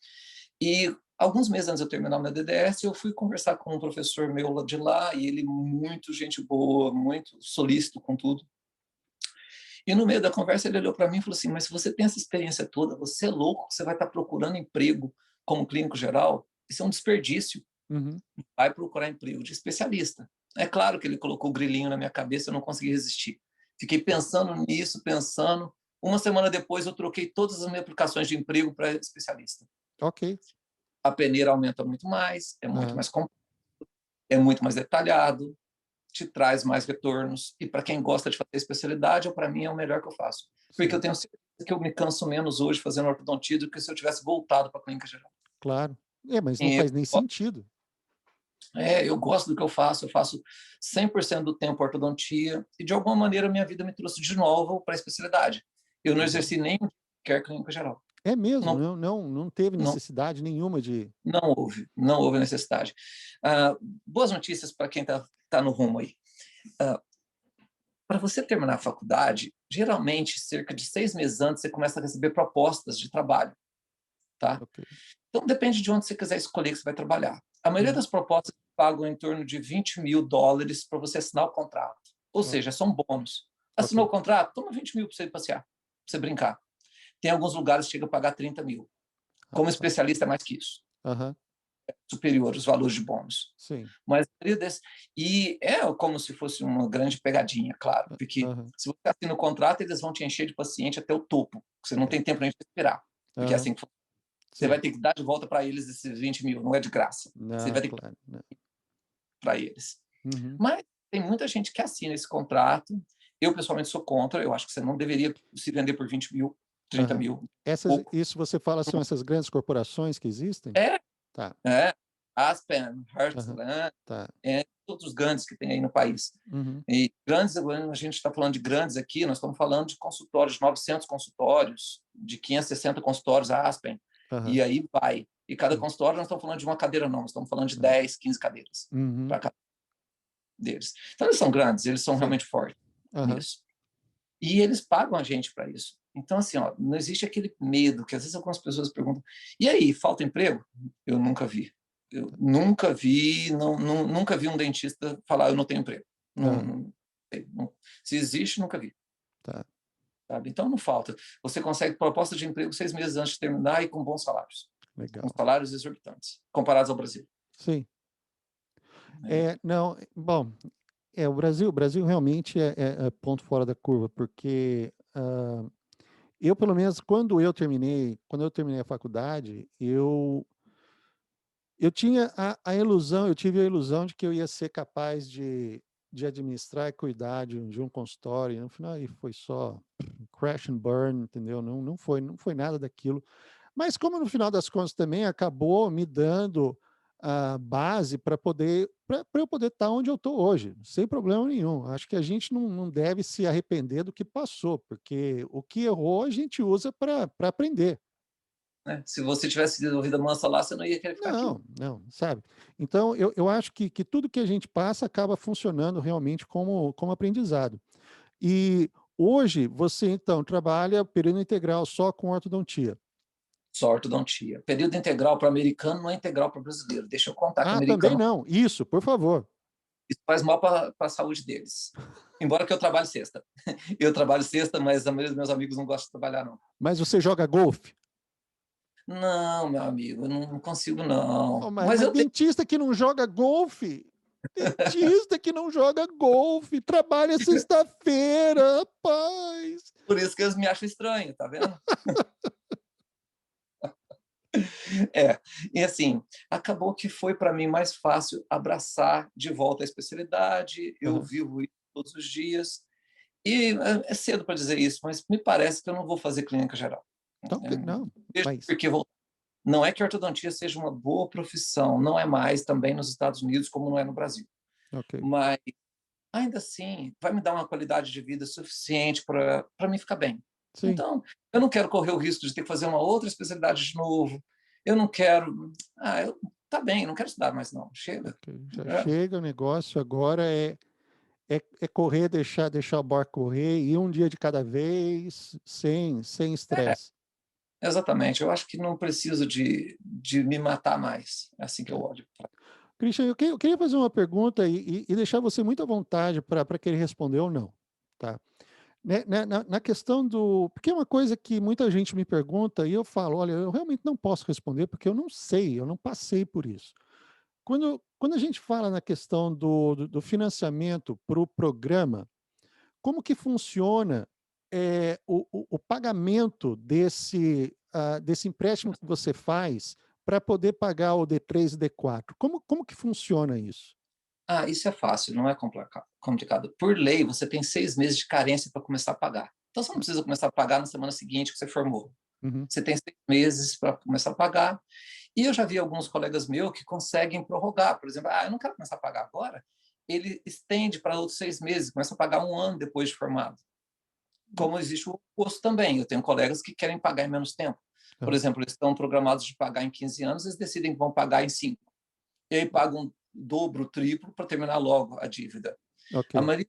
e alguns meses antes de eu terminar meu DDS, eu fui conversar com um professor meu de lá, e ele muito gente boa, muito solícito com tudo. E no meio da conversa ele olhou para mim e falou assim, mas se você tem essa experiência toda, você é louco, você vai estar procurando emprego como clínico geral? Isso é um desperdício. Uhum. Vai procurar emprego de especialista. É claro que ele colocou o grilinho na minha cabeça, eu não consegui resistir. Fiquei pensando nisso, pensando. Uma semana depois, eu troquei todas as minhas aplicações de emprego para especialista. Ok. A peneira aumenta muito mais, é muito Aham. mais é muito mais detalhado, te traz mais retornos. E para quem gosta de fazer especialidade, para mim é o melhor que eu faço. Porque eu Sim, tenho certeza que eu me canso menos hoje fazendo ortodontia do que se eu tivesse voltado para a clínica geral. claro. Mas não E faz nem sentido. eu gosto do que eu faço 100% do tempo ortodontia, e de alguma maneira minha vida me trouxe de novo para a especialidade. Eu não Uhum. exerci nem qualquer clínica geral. É mesmo? Não, Não teve não, necessidade nenhuma de... não houve necessidade. Ah, boas notícias para quem tá no rumo aí. Ah, para você terminar a faculdade, geralmente, cerca de 6 meses antes, você começa a receber propostas de trabalho, tá? Ok. Então, depende de onde você quiser escolher que você vai trabalhar. A maioria Uhum. das propostas pagam em torno de $20 mil para você assinar o contrato. Ou O- seja, são bônus. Ok. Assinou o contrato? Toma 20 mil para você passear, para você brincar. Tem alguns lugares que chega a pagar 30 mil. Como Rapaz. especialista, é mais que isso. Aham. Superior os valores de bônus. Sim. Mas e é como se fosse uma grande pegadinha, claro, porque Aham. se você assina o contrato, eles vão te encher de paciente até o topo. Você não É. tem tempo nem de esperar. Porque é Aham. assim que você vai Sim. ter que dar de volta para eles esses 20 mil, não é de graça. Você Não, vai ter que dar claro. Não. para eles. Uhum. Mas tem muita gente que assina esse contrato. Eu, pessoalmente, sou contra. Eu acho que você não deveria se vender por 20 mil, 30 Aham. mil. Essas, Pouco. isso você fala são essas grandes corporações que existem? É, Tá. é. Aspen, Aham. Heartland, Tá. todos os grandes que tem aí no país. Uhum. E grandes, a gente está falando de grandes aqui, nós estamos falando de consultórios, de 900 consultórios, de 560 consultórios a Aspen, Aham. e aí vai. E cada Sim. consultório, nós estamos falando de uma cadeira, não, nós estamos falando de Não. 10, 15 cadeiras Uhum. para cada deles. Então, eles são grandes, eles são Sim. realmente fortes Aham. nisso. E eles pagam a gente para isso. Então, assim, ó, não existe aquele medo que às vezes algumas pessoas perguntam: e aí, falta emprego? Eu nunca vi. Eu nunca vi, nunca vi um dentista falar: eu não tenho emprego. Não, Aham. se existe, nunca vi. Tá. Sabe? Então, não falta. Você consegue proposta de emprego 6 meses antes de terminar e com bons salários, com Legal. salários exorbitantes, comparados ao Brasil. Sim. É, Não, bom, o Brasil realmente é ponto fora da curva, porque eu, pelo menos, quando eu terminei a faculdade, eu tinha eu tive a ilusão de que eu ia ser capaz de administrar e cuidar de um consultório, e no final aí foi só crash and burn, entendeu? Não foi nada daquilo. Mas como no final das contas também acabou me dando a base para eu poder estar onde eu estou hoje, sem problema nenhum. Acho que a gente não deve se arrepender do que passou, porque o que errou a gente usa para aprender. né? Se você tivesse tido vida mansa lá, você não ia querer ficar aqui. Não, não, sabe? Então, eu acho que tudo que a gente passa acaba funcionando realmente como aprendizado. E hoje você, então, trabalha período integral só com ortodontia. Só ortodontia. Período integral para americano não é integral para brasileiro. Deixa eu contar que o Ah, também americano não. Isso, por favor. isso faz mal para a saúde deles. Embora que eu trabalhe sexta. Eu trabalho sexta, mas a maioria dos meus amigos não gostam de trabalhar, não. Mas você joga golfe? Não, meu amigo, eu não consigo, Oh, não. mas, Mas mas eu tenho. dentista que não joga golfe? Dentista que não joga golfe, trabalha sexta-feira, rapaz. Por isso que eles me acham estranho, tá vendo? É, e assim, acabou que foi para mim mais fácil abraçar de volta a especialidade, eu Aham. vivo isso todos os dias, e é cedo para dizer isso, mas me parece que eu não vou fazer clínica geral. Então, não, Vejo mas, porque não é que a ortodontia seja uma boa profissão, não é mais também nos Estados Unidos como não é no Brasil, ok. mas ainda assim vai me dar uma qualidade de vida suficiente para mim ficar bem. Sim, Então, eu não quero correr o risco de ter que fazer uma outra especialidade de novo. Eu não quero. Tá bem, não quero estudar mais, não. Chega. ok. Já É, chega o negócio, agora é correr, deixar o barco correr, e um dia de cada vez, sem é, estresse. exatamente. Eu acho que não preciso de me matar mais. É assim que eu olho. Christian, eu queria fazer uma pergunta e deixar você muito à vontade para querer responder ou não. Tá? Na questão do. Porque é uma coisa que muita gente me pergunta e eu falo: olha, eu realmente não posso responder porque eu não sei, eu não passei por isso. Quando a gente fala na questão do financiamento para o programa, como que funciona o pagamento desse empréstimo que você faz para poder pagar o D3 e D4? Como que funciona isso? Isso é fácil, não é complicado. Por lei, você tem 6 meses de carência para começar a pagar. Então, você não Tá. precisa começar a pagar na semana seguinte que você formou. Uhum. Você tem 6 meses para começar a pagar. E eu já vi alguns colegas meus que conseguem prorrogar. Por exemplo, eu não quero começar a pagar agora. Ele estende para outros 6 meses, começa a pagar um ano depois de formado. Como existe o oposto também. Eu tenho colegas que querem pagar em menos tempo. Por Aham. exemplo, eles estão programados de pagar em 15 anos, eles decidem que vão pagar em 5. E aí pagam o dobro, o triplo para terminar logo a dívida. A Ok. maioria,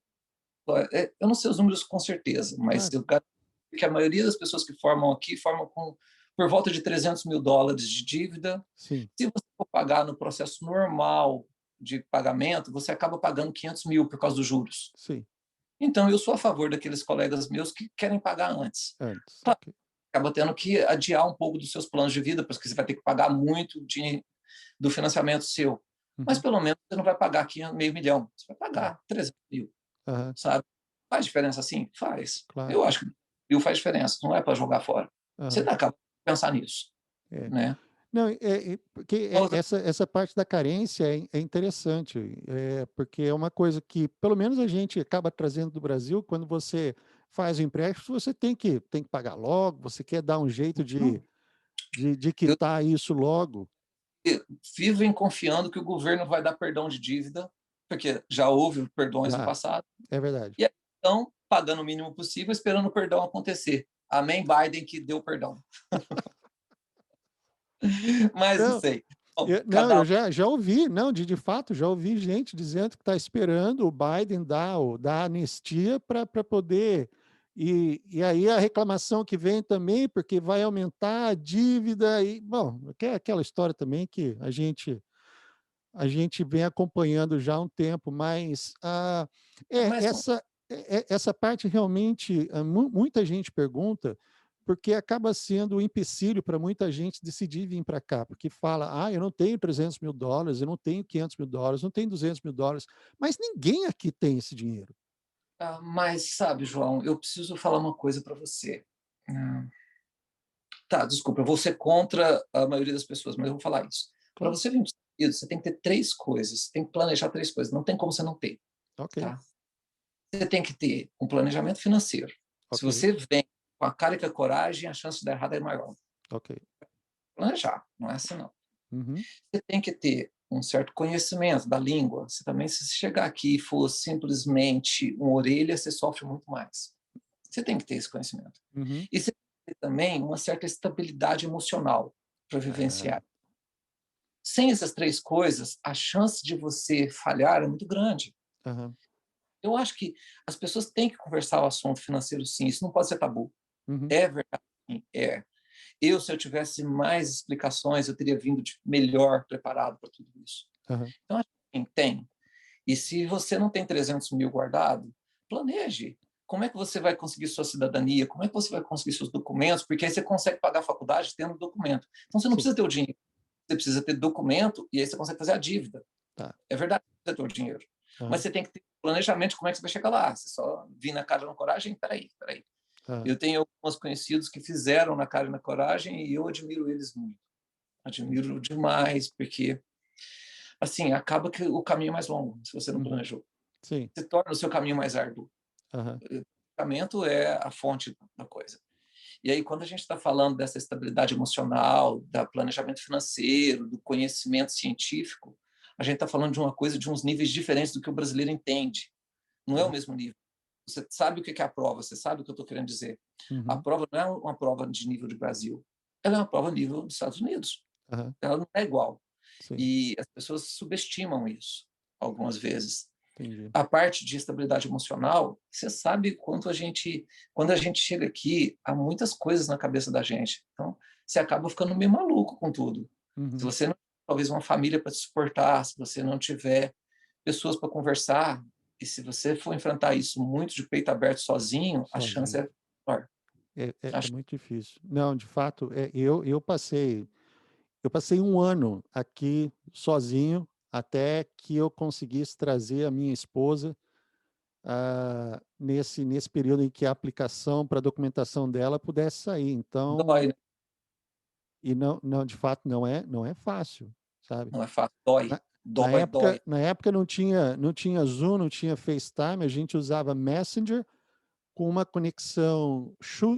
eu não sei os números com certeza, mas Ah, eu garanto que a maioria das pessoas que formam aqui formam com por volta de US$ 300.000 de dívida. sim, Se você for pagar no processo normal de pagamento, você acaba pagando 500 mil por causa dos juros. sim. Então, eu sou a favor daqueles colegas meus que querem pagar antes. Antes. Claro, Ok. acaba tendo que adiar um pouco dos seus planos de vida, porque você vai ter que pagar muito do financiamento seu. Mas, Uhum. pelo menos, você não vai pagar aqui meio milhão. Você vai É. pagar 300 mil, Aham. sabe? Faz diferença assim? Faz. Claro. Eu acho que mil faz diferença. Não é para jogar fora. Você Aham. acaba de pensar nisso, É. né? Não, porque Outra, essa parte da carência é interessante, porque é uma coisa que, pelo menos, a gente acaba trazendo do Brasil. Quando você faz o empréstimo, você tem que pagar logo, você quer dar um jeito de eu quitar isso logo. vivem confiando que o governo vai dar perdão de dívida, porque já houve perdões no Já, passado, é verdade. e aí estão pagando o mínimo possível, esperando o perdão acontecer. Amém, Biden, que deu perdão. Mas não Não, sei. Bom, não, cada eu um. já ouvi, não, de fato, já ouvi gente dizendo que está esperando o Biden dar anistia para poder. E aí a reclamação que vem também, porque vai aumentar a dívida, e, bom, aquela história também que a gente vem acompanhando já há um tempo, mas Mas essa parte realmente, muita gente pergunta, porque acaba sendo um empecilho para muita gente decidir vir para cá, porque fala, eu não tenho US$ 300.000, eu não tenho US$ 500.000, não tenho US$ 200.000, mas ninguém aqui tem esse dinheiro. mas sabe, João, eu preciso falar uma coisa para você. Hum, Tá, desculpa, eu vou ser contra a maioria das pessoas, mas eu vou falar isso. Para Claro, você vir para os Estados Unidos, você tem que ter três coisas, você tem que planejar três coisas, não tem como você não ter, ok, tá? Você tem que ter um planejamento financeiro. Se ok, você vem com a cara e com a coragem, a chance de dar errado é maior. ok. Planejar, não é assim não. Uhum, Você tem que ter um certo conhecimento da língua. Você também, se você chegar aqui e for simplesmente uma orelha, você sofre muito mais. Você tem que ter esse conhecimento. uhum. E você tem que ter também uma certa estabilidade emocional para Ah, vivenciar. Sem essas três coisas, a chance de você falhar é muito grande. aham, Eu acho que as pessoas têm que conversar o assunto financeiro, sim. Isso não pode ser tabu. uhum, É verdade, sim, é. Se eu tivesse mais explicações, eu teria vindo melhor preparado para tudo isso. aham, Então, acho que tem. E se você não tem 300 mil guardado, planeje. Como é que você vai conseguir sua cidadania? Como é que você vai conseguir seus documentos? Porque aí você consegue pagar a faculdade tendo documento. Então, você não sim, precisa ter o dinheiro. Você precisa ter documento e aí você consegue fazer a dívida. tá. É verdade, você tem o dinheiro. Mas Aham, você tem que ter planejamento de como é que você vai chegar lá. Você só vir na cara e na coragem? Peraí. aham, Eu tenho alguns conhecidos que fizeram na cara e na coragem e eu admiro eles muito. entendi. Admiro demais, porque, assim, acaba que o caminho é mais longo, se você não Uhum, planejou. sim, Se torna o seu caminho mais árduo. aham, O planejamento é a fonte da coisa. E aí, quando a gente está falando dessa estabilidade emocional, do planejamento financeiro, do conhecimento científico, a gente está falando de uma coisa de uns níveis diferentes do que o brasileiro entende. Não é o aham, mesmo nível. Você sabe o que é a prova, você sabe o que eu estou querendo dizer. A uhum, prova não é uma prova de nível de Brasil, ela é uma prova nível dos Estados Unidos. aham, Ela não é igual. sim, E as pessoas subestimam isso algumas vezes. entendi. A parte de estabilidade emocional, você sabe quando a gente chega aqui, há muitas coisas na cabeça da gente. Então, você acaba ficando meio maluco com tudo. Se Uhum, você não, talvez uma família para te suportar, se você não tiver pessoas para conversar, e se você for enfrentar isso muito de peito aberto sozinho, a chance sozinho. é maior. É muito difícil. Não, de fato, eu passei um ano aqui sozinho até que eu conseguisse trazer a minha esposa, nesse período em que a aplicação para a documentação dela pudesse sair. Dói, Então, né? e não, de fato, não é fácil, sabe? Não é fácil. Dói, Na, na dói, dói. época, na época não tinha Zoom, não tinha FaceTime, a gente usava Messenger com uma conexão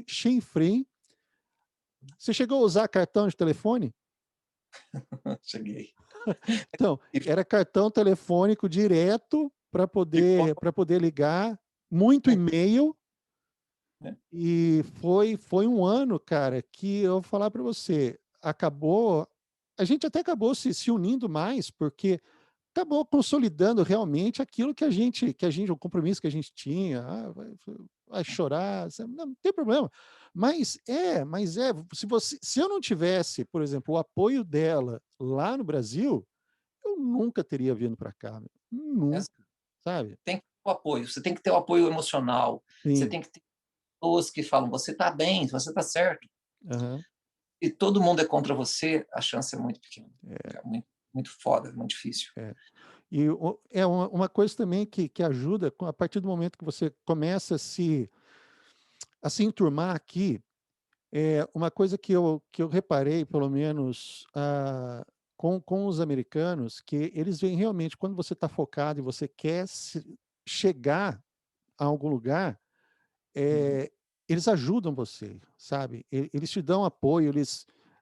chifre. Você chegou a usar cartão de telefone? Cheguei. Então, E era cartão telefônico direto para ficou poder ligar, muito e-mail, E foi um ano, cara, que eu vou falar para você, a gente até acabou se unindo mais, porque acabou consolidando realmente aquilo que a gente o compromisso que a gente tinha. Vai chorar, não tem problema. Mas se eu não tivesse, por exemplo, o apoio dela lá no Brasil, eu nunca teria vindo para cá, meu, É, nunca, sabe. tem que ter o apoio, você tem que ter o apoio emocional, você Sim, tem que ter pessoas que falam: "Você está bem, você está certo". aham, E todo mundo é contra você, a chance é muito pequena. É muito, muito foda, muito difícil. é. E é uma coisa também que ajuda, a partir do momento que você começa a se enturmar aqui. Uma coisa que eu reparei, pelo menos, com os americanos, que eles veem realmente quando você está focado e você quer chegar a algum lugar, Uhum. eles ajudam você, sabe? Eles te dão apoio,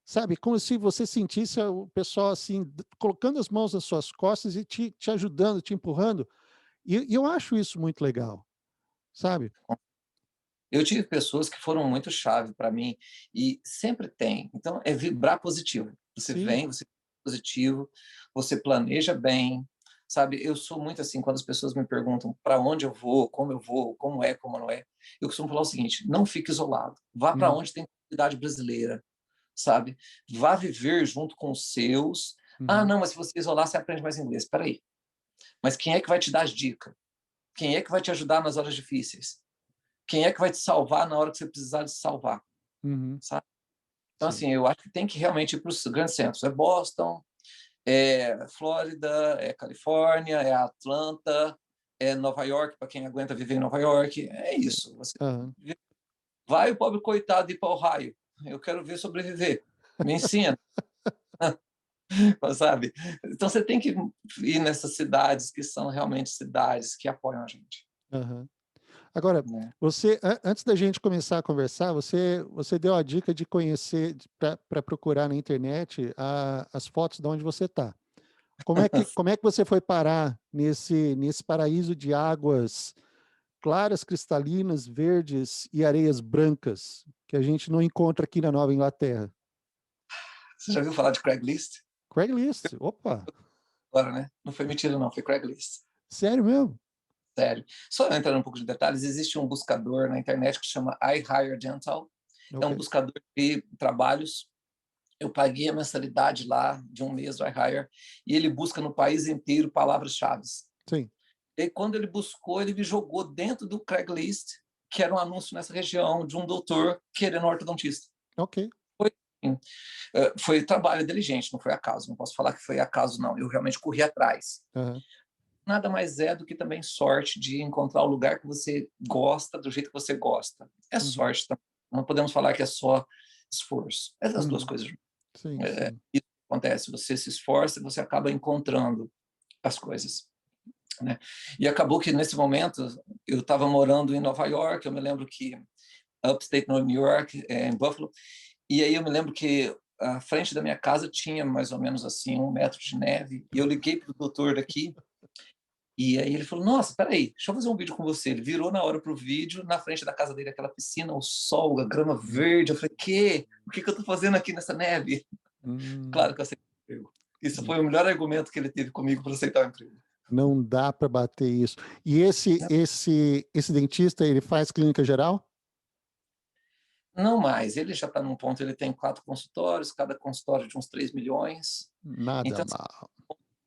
sabe, como se você sentisse o pessoal assim, colocando as mãos nas suas costas e te ajudando, te empurrando. E eu acho isso muito legal, sabe? Eu tive pessoas que foram muito chave para mim e sempre tem. Então, é vibrar positivo. Você Sim. vem, você é positivo, você planeja bem, sabe? Eu sou muito assim, quando as pessoas me perguntam para onde eu vou, como é, como não é, eu costumo falar o seguinte: não fique isolado. Vá para Uhum, onde tem comunidade brasileira, sabe? Vá viver junto com os seus. Ah, uhum, não, mas se você isolar, você aprende mais inglês. Espera aí. Mas quem é que vai te dar as dicas? Quem é que vai te ajudar nas horas difíceis? Quem é que vai te salvar na hora que você precisar de se salvar, uhum, sabe? Então, sim. assim, eu acho que tem que realmente ir para os grandes centros. É Boston, é Flórida, é Califórnia, é Atlanta, é Nova York, para quem aguenta viver em Nova York. É Sim. isso. Você Aham. vai o pobre coitado ir para Ohio. Eu quero ver sobreviver. Me ensina, sabe? Então, você tem que ir nessas cidades que são realmente cidades que apoiam a gente. Aham. Agora, Né? antes da gente começar a conversar, você deu a dica de conhecer, para procurar na internet as fotos de onde você está. Como é que você foi parar nesse paraíso de águas claras, cristalinas, verdes e areias brancas que a gente não encontra aqui na Nova Inglaterra? Você já viu falar de Craigslist? Craigslist, opa, Agora, né? Não foi mentira, não, foi Craigslist. sério mesmo? Sério. Só entrando um pouco de detalhes, existe um buscador na internet que chama iHireDental. É Ok, um buscador de trabalhos. Eu paguei a mensalidade lá de um mês do iHire e ele busca no país inteiro palavras-chave. sim, E quando ele buscou, ele me jogou dentro do Craigslist, que era um anúncio nessa região de um doutor querendo um ortodontista. ok, Foi, assim, foi trabalho inteligente, não foi acaso. Não posso falar que foi acaso, não. Eu realmente corri atrás. aham, Nada mais é do que também sorte de encontrar o lugar que você gosta, do jeito que você gosta. É uhum, sorte também. Não podemos falar que é só esforço. É as duas uhum, coisas. sim, sim, Isso acontece. Você se esforça e você acaba encontrando as coisas. Né? E acabou que, nesse momento, eu estava morando em Nova York, eu me lembro que upstate New York, em Buffalo, e aí eu me lembro que a frente da minha casa tinha mais ou menos assim 1 metro de neve, e eu liguei para o doutor daqui. E aí ele falou: Nossa, peraí, deixa eu fazer um vídeo com você. Ele virou na hora pro vídeo, na frente da casa dele, aquela piscina, o sol, a grama uhum, verde. Eu falei: O que eu tô fazendo aqui nessa neve? Claro hum. que eu aceitei o emprego. Isso foi o melhor argumento que ele teve comigo para aceitar o emprego. Não dá para bater isso. E esse dentista, ele faz clínica geral? Não mais, ele já está num ponto, ele tem 4 consultórios, cada consultório de uns 3 milhões. Nada Então, mal.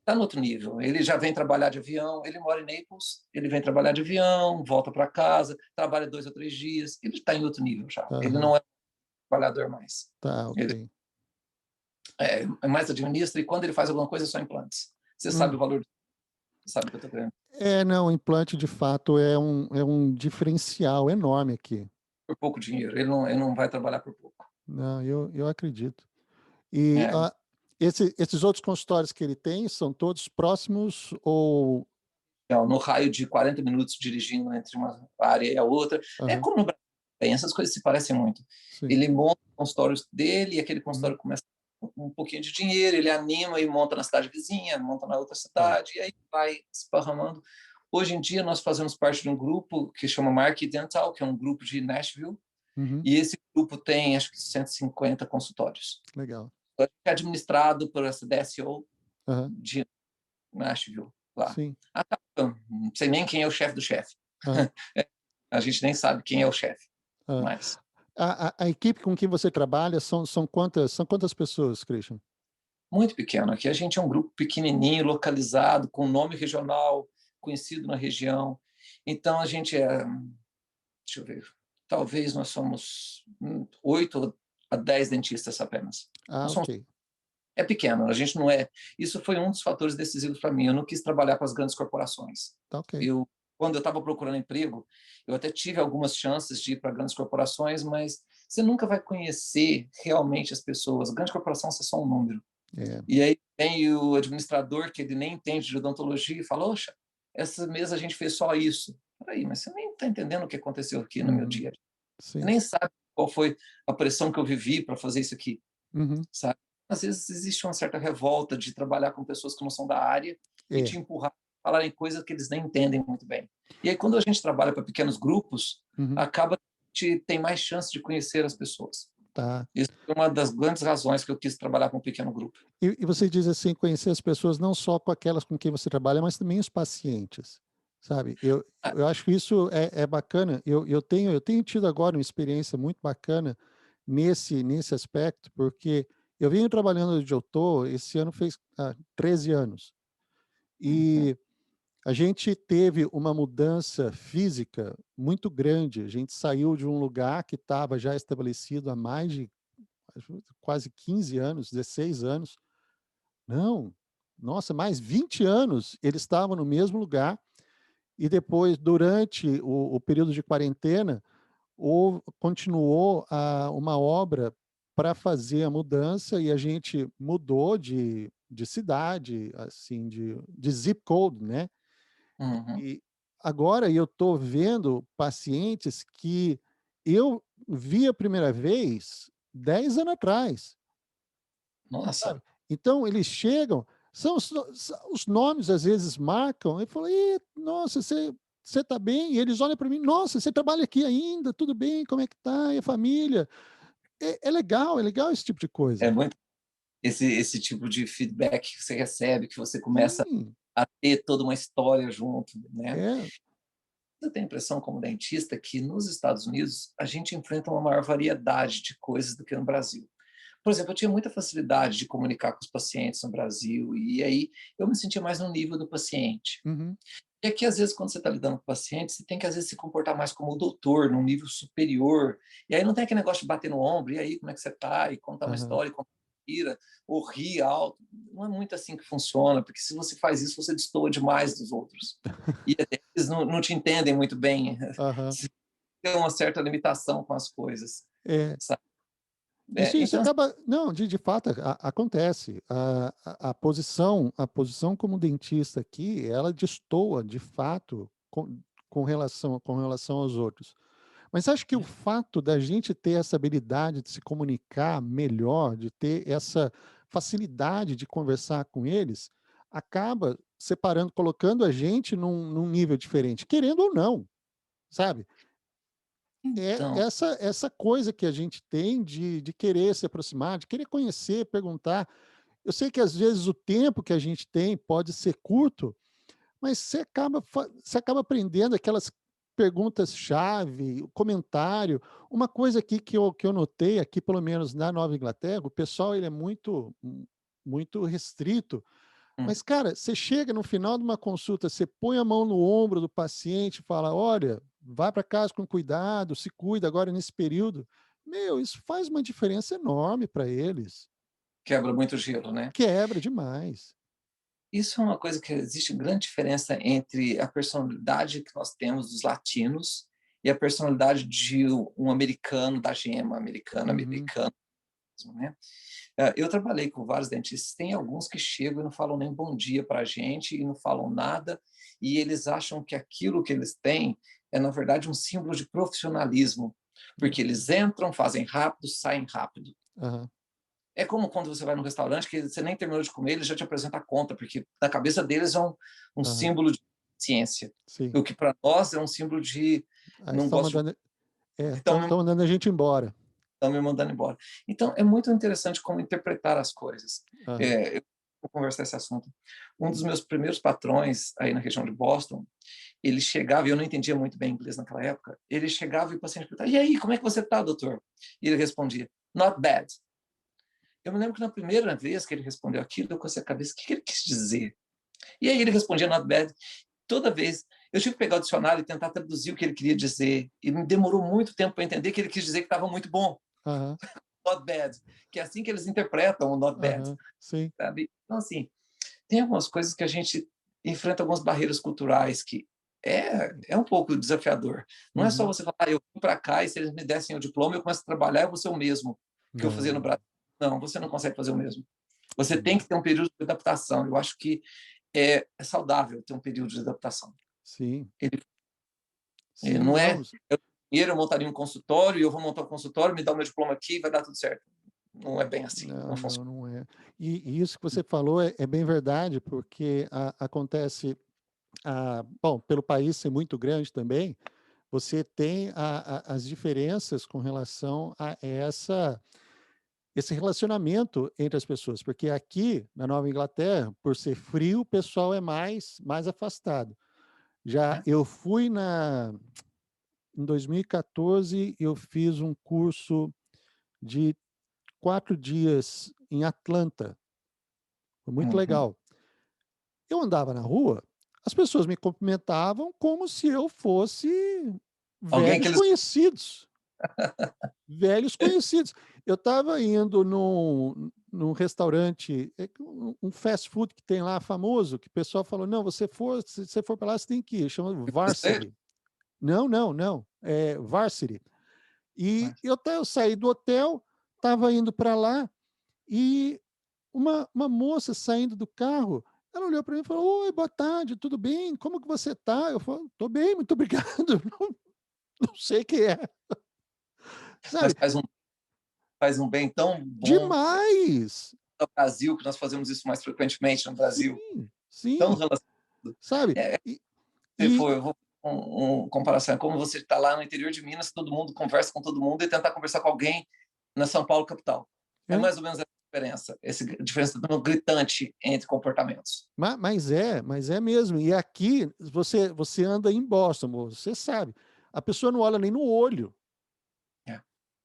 está no outro nível. Ele já vem trabalhar de avião, ele mora em Naples, ele vem trabalhar de avião, volta para casa, trabalha 2 ou 3 dias. Ele está em outro nível já. Ele Aham, não é trabalhador mais. tá, Ele ok. mais administra e quando ele faz alguma coisa é só implantes. Você sabe o Hum. valor, você sabe o que eu estou querendo. Não, o implante de fato é um diferencial enorme aqui. Por pouco dinheiro, ele não vai trabalhar por pouco. Não, eu acredito. E É, esses outros consultórios que ele tem são todos próximos ou... então, no raio de 40 minutos dirigindo entre uma área e a outra. É Aham, como no Brasil, tem, essas coisas se parecem muito. sim. Ele monta consultórios dele e aquele Uhum, consultório começa com um pouquinho de dinheiro, ele anima e monta na cidade vizinha, monta na outra tá. cidade, e aí vai esparramando. Hoje em dia, nós fazemos parte de um grupo que chama Mark Dental, que é um grupo de Nashville, Uhum. e esse grupo tem, acho que, 150 consultórios. Legal. É administrado por essa DSO Aham. de Nashville, lá. Sim. Não sei nem quem é o chefe do chefe. Aham. A gente nem sabe quem é o chefe, Hã. mas A equipe com que você trabalha são quantas pessoas, Christian? muito pequeno. Aqui a gente é um grupo pequenininho, localizado, com nome regional, conhecido na região. Então, a gente é, deixa eu ver, talvez nós somos 8 a 10 dentistas apenas. Ah, Nós somos, ok. é pequeno, a gente não é. Isso foi um dos fatores decisivos para mim. Eu não quis trabalhar com as grandes corporações. Tá ok. Quando eu estava procurando emprego, eu até tive algumas chances de ir para grandes corporações, mas você nunca vai conhecer realmente as pessoas. Grande corporação, você é só um número. É. E aí tem o administrador que ele nem entende de odontologia e fala: "Oxa, essa mesa a gente fez só isso". Peraí, mas você nem está entendendo o que aconteceu aqui no meu Uhum. dia. Você Sim. nem sabe qual foi a pressão que eu vivi para fazer isso aqui, Uhum. sabe? Às vezes existe uma certa revolta de trabalhar com pessoas que não são da área e É. te empurrar a falarem coisas que eles nem entendem muito bem. E aí, quando a gente trabalha para pequenos grupos, Uhum. acaba que a gente tem mais chance de conhecer as pessoas. Tá. Isso é uma das grandes razões que eu quis trabalhar com um pequeno grupo. E você diz assim, conhecer as pessoas não só com aquelas com quem você trabalha, mas também os pacientes, sabe? Eu Ah, eu acho que isso é bacana. Eu tenho tido agora uma experiência muito bacana nesse aspecto, porque eu venho trabalhando onde eu tô, esse ano fez, 13 anos. uhum, E a gente teve uma mudança física muito grande. A gente saiu de um lugar que estava já estabelecido há mais de quase 15 anos, 16 anos. Não, nossa, mais 20 anos eles estavam no mesmo lugar e depois, durante o período de quarentena, continuou uma obra para fazer a mudança e a gente mudou de cidade, assim, de zip code, né? uhum. E agora eu estou vendo pacientes que eu vi a primeira vez 10 anos atrás, Nossa, sabe. Então eles chegam, os nomes às vezes marcam, eu falo: "Ih, nossa, você está bem?" E eles olham para mim: "Nossa, você trabalha aqui ainda? Tudo bem? Como é que tá? E a família?" É legal esse tipo de coisa. é muito esse tipo de feedback que você recebe, que você começa Sim, a ter toda uma história junto, né. é. Eu tenho a impressão como dentista que nos Estados Unidos a gente enfrenta uma maior variedade de coisas do que no Brasil. Por exemplo, eu tinha muita facilidade de comunicar com os pacientes no Brasil e aí eu me sentia mais no nível do paciente. Uhum. E aqui, às vezes, quando você está lidando com o paciente, você tem que, às vezes, se comportar mais como o doutor, num nível superior. E aí não tem aquele negócio de bater no ombro, e aí, como é que você está? E contar uma Aham. história, e contar uma mentira, ou rir alto. Não é muito assim que funciona, porque se você faz isso, você destoa demais dos outros. E eles não te entendem muito bem. Aham. Você tem uma certa limitação com as coisas, É. sabe? Isso Então, acaba não, de fato, acontece. A posição como dentista aqui, ela destoa, de fato, com relação aos outros. Mas acho que o fato da gente ter essa habilidade de se comunicar melhor, de ter essa facilidade de conversar com eles, acaba separando, colocando a gente num nível diferente, querendo ou não, sabe? É então, essa coisa que a gente tem de querer se aproximar, de querer conhecer, perguntar. Eu sei que às vezes o tempo que a gente tem pode ser curto, mas você acaba aprendendo aquelas perguntas-chave, o comentário. Uma coisa aqui que eu notei aqui, pelo menos na Nova Inglaterra, o pessoal ele é muito restrito, hum, mas, cara, você chega no final de uma consulta, você põe a mão no ombro do paciente e fala: "Olha, vai para casa com cuidado, se cuida agora nesse período". Meu, isso faz uma diferença enorme para eles. quebra muito gelo, né? Quebra demais. Isso é uma coisa que existe grande diferença entre a personalidade que nós temos dos latinos e a personalidade de um americano, da gema americana, Uhum, americano mesmo, né. Eu trabalhei com vários dentistas, tem alguns que chegam e não falam nem bom dia para a gente e não falam nada, e eles acham que aquilo que eles têm é, na verdade, um símbolo de profissionalismo, porque eles entram, fazem rápido, saem rápido. aham, É como quando você vai num restaurante que você nem terminou de comer, ele já te apresenta a conta, porque na cabeça deles é um aham. símbolo. ciência. sim. O que para nós é um símbolo de Aí não estão gosto de mandando, então estão mandando a gente embora. estão me mandando embora. Então, é muito interessante como interpretar as coisas. Aham, Eu vou conversar esse assunto. Um dos meus primeiros patrões aí na região de Boston, ele chegava, e eu não entendia muito bem inglês naquela época, ele chegava e o paciente perguntava, e aí, como é que você está, doutor? E ele respondia, not bad. Eu me lembro que na primeira vez que ele respondeu aquilo, eu comecei a cabeça, o que ele quis dizer? E aí ele respondia not bad. Toda vez, eu tive que pegar o dicionário e tentar traduzir o que ele queria dizer, e me demorou muito tempo para entender que ele quis dizer que estava muito bom, aham, not bad, que é assim que eles interpretam o not bad, aham, sim. sabe? Então, assim, tem algumas coisas que a gente enfrenta algumas barreiras culturais que é um pouco desafiador. Não é só Uhum. você falar, eu vim para cá e se eles me dessem o diploma, eu começo a trabalhar, eu vou ser o mesmo que eu fazia no Não, Brasil. Não, você não consegue fazer o mesmo. Você tem não. que ter um período de adaptação. Eu acho que é saudável ter um período de adaptação. Sim, Ele, ele sim, não não, é, eu, primeiro eu montaria um consultório, eu vou montar um consultório, me dá o meu diploma aqui, vai dar tudo certo. Não é bem assim, não, não não, funciona. não é. E isso que você falou é bem verdade, porque acontece, bom, pelo país ser muito grande também, você tem as diferenças com relação a esse relacionamento entre as pessoas, porque aqui na Nova Inglaterra, por ser frio, o pessoal é mais afastado. Já Né? eu fui em 2014, eu fiz um curso de 4 dias em Atlanta, foi muito Uhum. legal. Eu andava na rua, as pessoas me cumprimentavam como se eu fosse Alguém que velhos eles. conhecidos. Velhos conhecidos. Eu estava indo num restaurante, um fast food que tem lá famoso, que o pessoal falou: "Não, se você for para lá, você tem que ir", chama Brasileiro? Varsity. Não, não, não, é Varsity. E Mas, eu saí do hotel, estava indo para lá, e uma moça saindo do carro, ela olhou para mim e falou: "Oi, boa tarde, tudo bem? Como que você está?" Eu falei: "Estou bem, muito obrigado". Não sei quem é, mas sabe. faz um bem tão bom Demais! no Brasil, que nós fazemos isso mais frequentemente no Brasil, Sim, tão sim, relacionado. sabe. É, E se e for, eu vou comparação, é como você está lá no interior de Minas, todo mundo conversa com todo mundo e tentar conversar com alguém na São Paulo capital. É é, mais ou menos essa diferença tão gritante entre comportamentos. mas é mesmo. E aqui você anda em Boston, você sabe, a pessoa não olha nem no olho, É.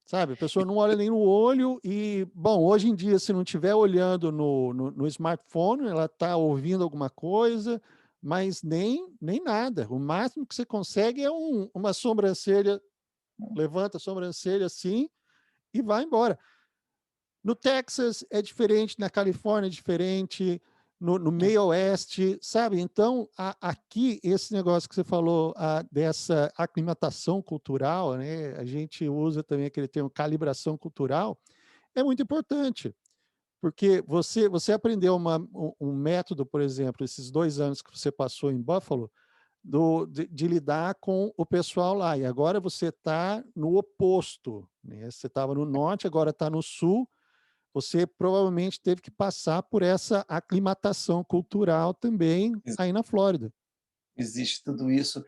sabe, a pessoa não olha nem no olho e, bom, hoje em dia, se não estiver olhando no smartphone, ela está ouvindo alguma coisa, mas nem nada. O máximo que você consegue é uma sobrancelha, levanta a sobrancelha assim e vai embora. No Texas é diferente, na Califórnia é diferente, no É. meio oeste, sabe? Então, aqui, esse negócio que você falou, dessa aclimatação cultural, né? A gente usa também aquele termo calibração cultural, é muito importante, porque você aprendeu um método, por exemplo, esses 2 anos que você passou em Buffalo, de lidar com o pessoal lá, e agora você está no oposto, né? Você estava no norte, agora está no sul, você provavelmente teve que passar por essa aclimatação cultural também aí na Flórida. Existe tudo isso.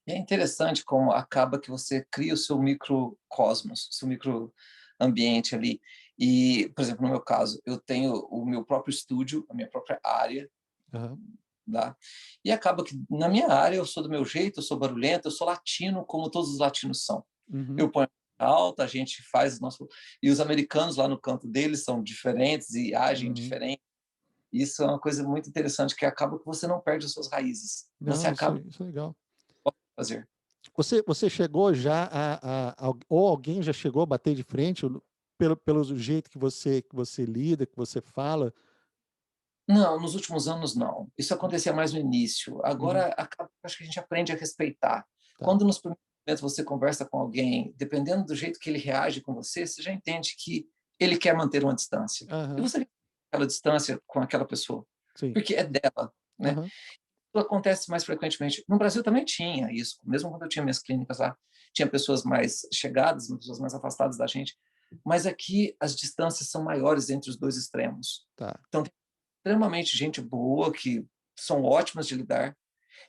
E é interessante como acaba que você cria o seu microcosmos, seu microambiente ali. E, por exemplo, no meu caso, eu tenho o meu próprio estúdio, a minha própria área, Aham. tá? E acaba que na minha área eu sou do meu jeito, eu sou barulhento, eu sou latino, como todos os latinos são. Uhum. Eu ponho alta, a gente faz o nosso. E os americanos lá no canto deles são diferentes e agem Uhum. diferente. Isso é uma coisa muito interessante, que acaba que você não perde as suas raízes. Você Não, acaba isso é legal. fazer. Você chegou já ou alguém já chegou a bater de frente pelo jeito que você lida, que você fala? Não, nos últimos anos não. Isso acontecia mais no início. Uhum. Agora, acho que a gente aprende a respeitar. Tá. Quando nos primeiros momentos você conversa com alguém, dependendo do jeito que ele reage com você, você já entende que ele quer manter uma distância. E Aham. você quer aquela distância com aquela pessoa, Sim. porque é dela, né? Aham. Isso acontece mais frequentemente. No Brasil também tinha isso, mesmo quando eu tinha minhas clínicas lá, tinha pessoas mais chegadas, pessoas mais afastadas da gente, mas aqui as distâncias são maiores entre os dois extremos. Tá. Então, tem extremamente gente boa, que são ótimas de lidar,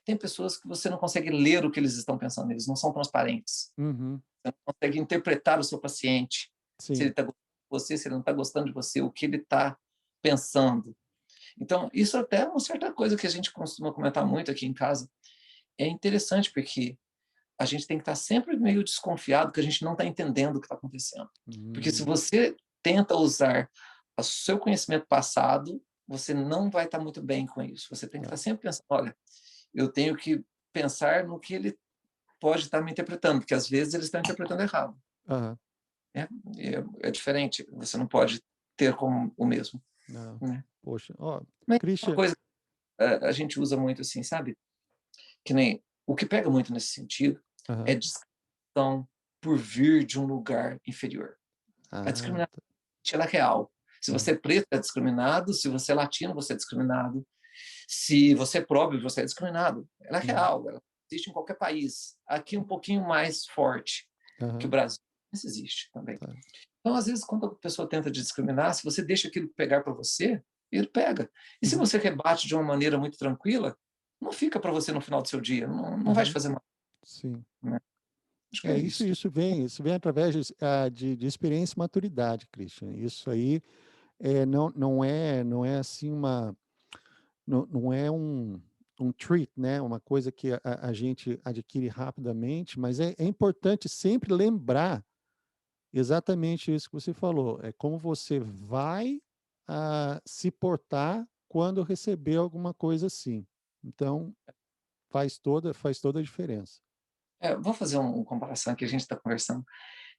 Tem pessoas que você não consegue ler o que eles estão pensando, eles não são transparentes. Uhum. Você não consegue interpretar o seu paciente, se ele Sim. está gostando de você, se ele não está gostando de você, o que ele está pensando. Então, isso até é uma certa coisa que a gente costuma comentar muito aqui em casa. É interessante porque a gente tem que estar sempre meio desconfiado que a gente não está entendendo o que está acontecendo. Porque se Hum. você tenta usar o seu conhecimento passado, você não vai estar muito bem com isso. Você tem que É. estar sempre pensando, olha, eu tenho que pensar no que ele pode estar me interpretando, porque às vezes eles estão interpretando errado. Aham. Né? É diferente, você não pode ter como o mesmo. Não. Né? Poxa, ó, Mas uma Christian. coisa a gente usa muito assim, sabe? Que nem o que pega muito nesse sentido é Aham. discriminação por vir de um lugar inferior. A Ah, discriminação tá. ela é real. Se Aham. você é preto, é discriminado. Se você é latino, você é discriminado. Se você é pobre, você é discriminado. Ela é Uhum. real. Ela existe em qualquer país. Aqui um pouquinho mais forte que o Aham. Brasil. Isso existe também. Tá. Então, às vezes, quando a pessoa tenta discriminar, se você deixa aquilo pegar para você, ele pega. E se Uhum. você rebate de uma maneira muito tranquila, não fica para você no final do seu dia. Não vai te Uhum. fazer mal. Sim. Né? Acho que É é isso, isso. isso vem através de experiência e maturidade, Christian. Isso aí não é assim não é um treat, né? Uma coisa que a gente adquire rapidamente, mas é importante sempre lembrar exatamente isso que você falou. É como você vai se portar quando receber alguma coisa assim. Então, faz toda a diferença. Vou fazer uma comparação aqui, a gente está conversando.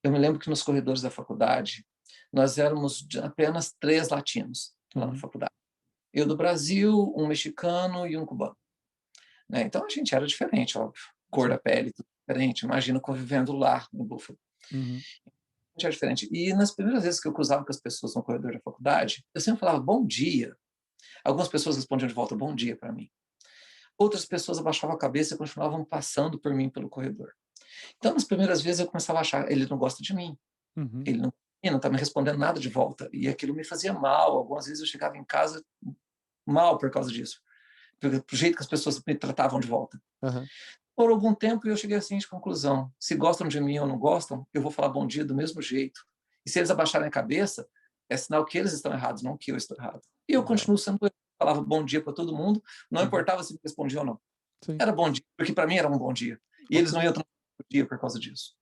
Eu me lembro que nos corredores da faculdade, nós éramos apenas 3 latinos lá na Uhum. faculdade. Eu do Brasil, um mexicano e um cubano. Né? Então a gente era diferente, óbvio. Cor da Sim. pele, tudo diferente. Imagina convivendo lá no Buffalo. Uhum. A gente era diferente. E nas primeiras vezes que eu cruzava com as pessoas no corredor da faculdade, eu sempre falava bom dia. Algumas pessoas respondiam de volta bom dia para mim. Outras pessoas abaixavam a cabeça e continuavam passando por mim pelo corredor. Então, nas primeiras vezes, eu começava a achar, ele não gosta de mim. Uhum. Ele não está me respondendo nada de volta. E aquilo me fazia mal. Algumas vezes eu chegava em casa mal por causa disso. Pelo jeito que as pessoas me tratavam de volta. Aham. Por algum tempo eu cheguei à seguinte conclusão: se gostam de mim ou não gostam, eu vou falar bom dia do mesmo jeito. E se eles abaixarem a cabeça, é sinal que eles estão errados, não que eu estou errado. E eu Legal. continuo sendo eu. Falava bom dia para todo mundo, não Uhum. importava se me respondiam ou não. Sim. Era bom dia, porque para mim era um bom dia. E Ok. eles não iam transformar o dia por causa disso.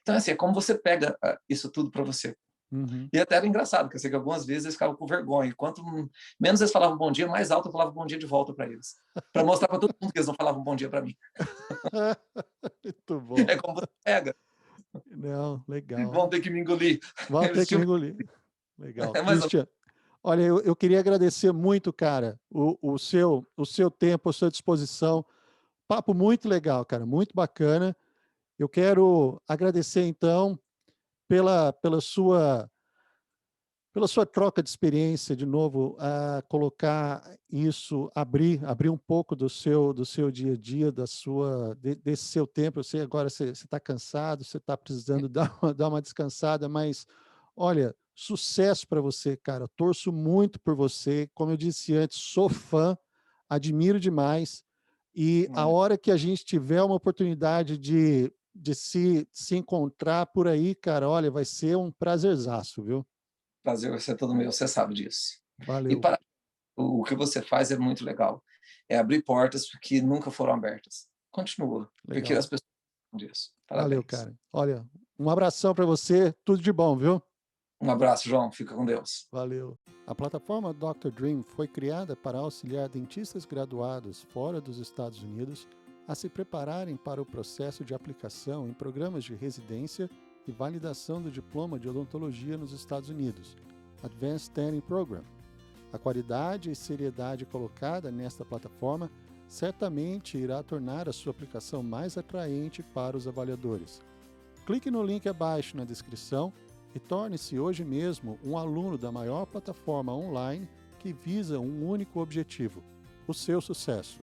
Então, assim, é como você pega isso tudo para você. Uhum. E até era engraçado, porque eu sei que algumas vezes eles ficavam com vergonha. Quanto menos eles falavam bom dia, mais alto eu falava bom dia de volta para eles. Para mostrar para todo mundo que eles não falavam bom dia para mim. Muito bom. É como você pega, Não, legal. vão ter que me engolir. Vão ter Eles que me tinham. engolir. Legal. É mais ou Christian, olha, eu queria agradecer muito, cara, o seu tempo, a sua disposição. Papo muito legal, cara, muito bacana. Eu quero agradecer, então, pela sua troca de experiência, de novo, a colocar isso, abrir um pouco do seu dia a dia, desse seu tempo. Eu sei agora você está cansado, você está precisando dar uma descansada, mas olha, sucesso para você, cara. Torço muito por você. Como eu disse antes, sou fã, admiro demais. E a menos. hora que a gente tiver uma oportunidade de se encontrar por aí, cara, olha, vai ser um prazerzaço, viu? Prazer vai ser todo meu, você sabe disso. E Valeu. para o que você faz é muito legal. É abrir portas que nunca foram abertas. Continua, porque Legal. as pessoas precisam disso. Valeu, Parabéns. cara. Olha, um abração para você. Tudo de bom, viu? Um abraço, João. Fica com Deus. Valeu. A plataforma Dr. Dream foi criada para auxiliar dentistas graduados fora dos Estados Unidos a se prepararem para o processo de aplicação em programas de residência e validação do diploma de odontologia nos Estados Unidos, Advanced Training Program. A qualidade e seriedade colocada nesta plataforma certamente irá tornar a sua aplicação mais atraente para os avaliadores. Clique no link abaixo na descrição e torne-se hoje mesmo um aluno da maior plataforma online que visa um único objetivo: o seu sucesso.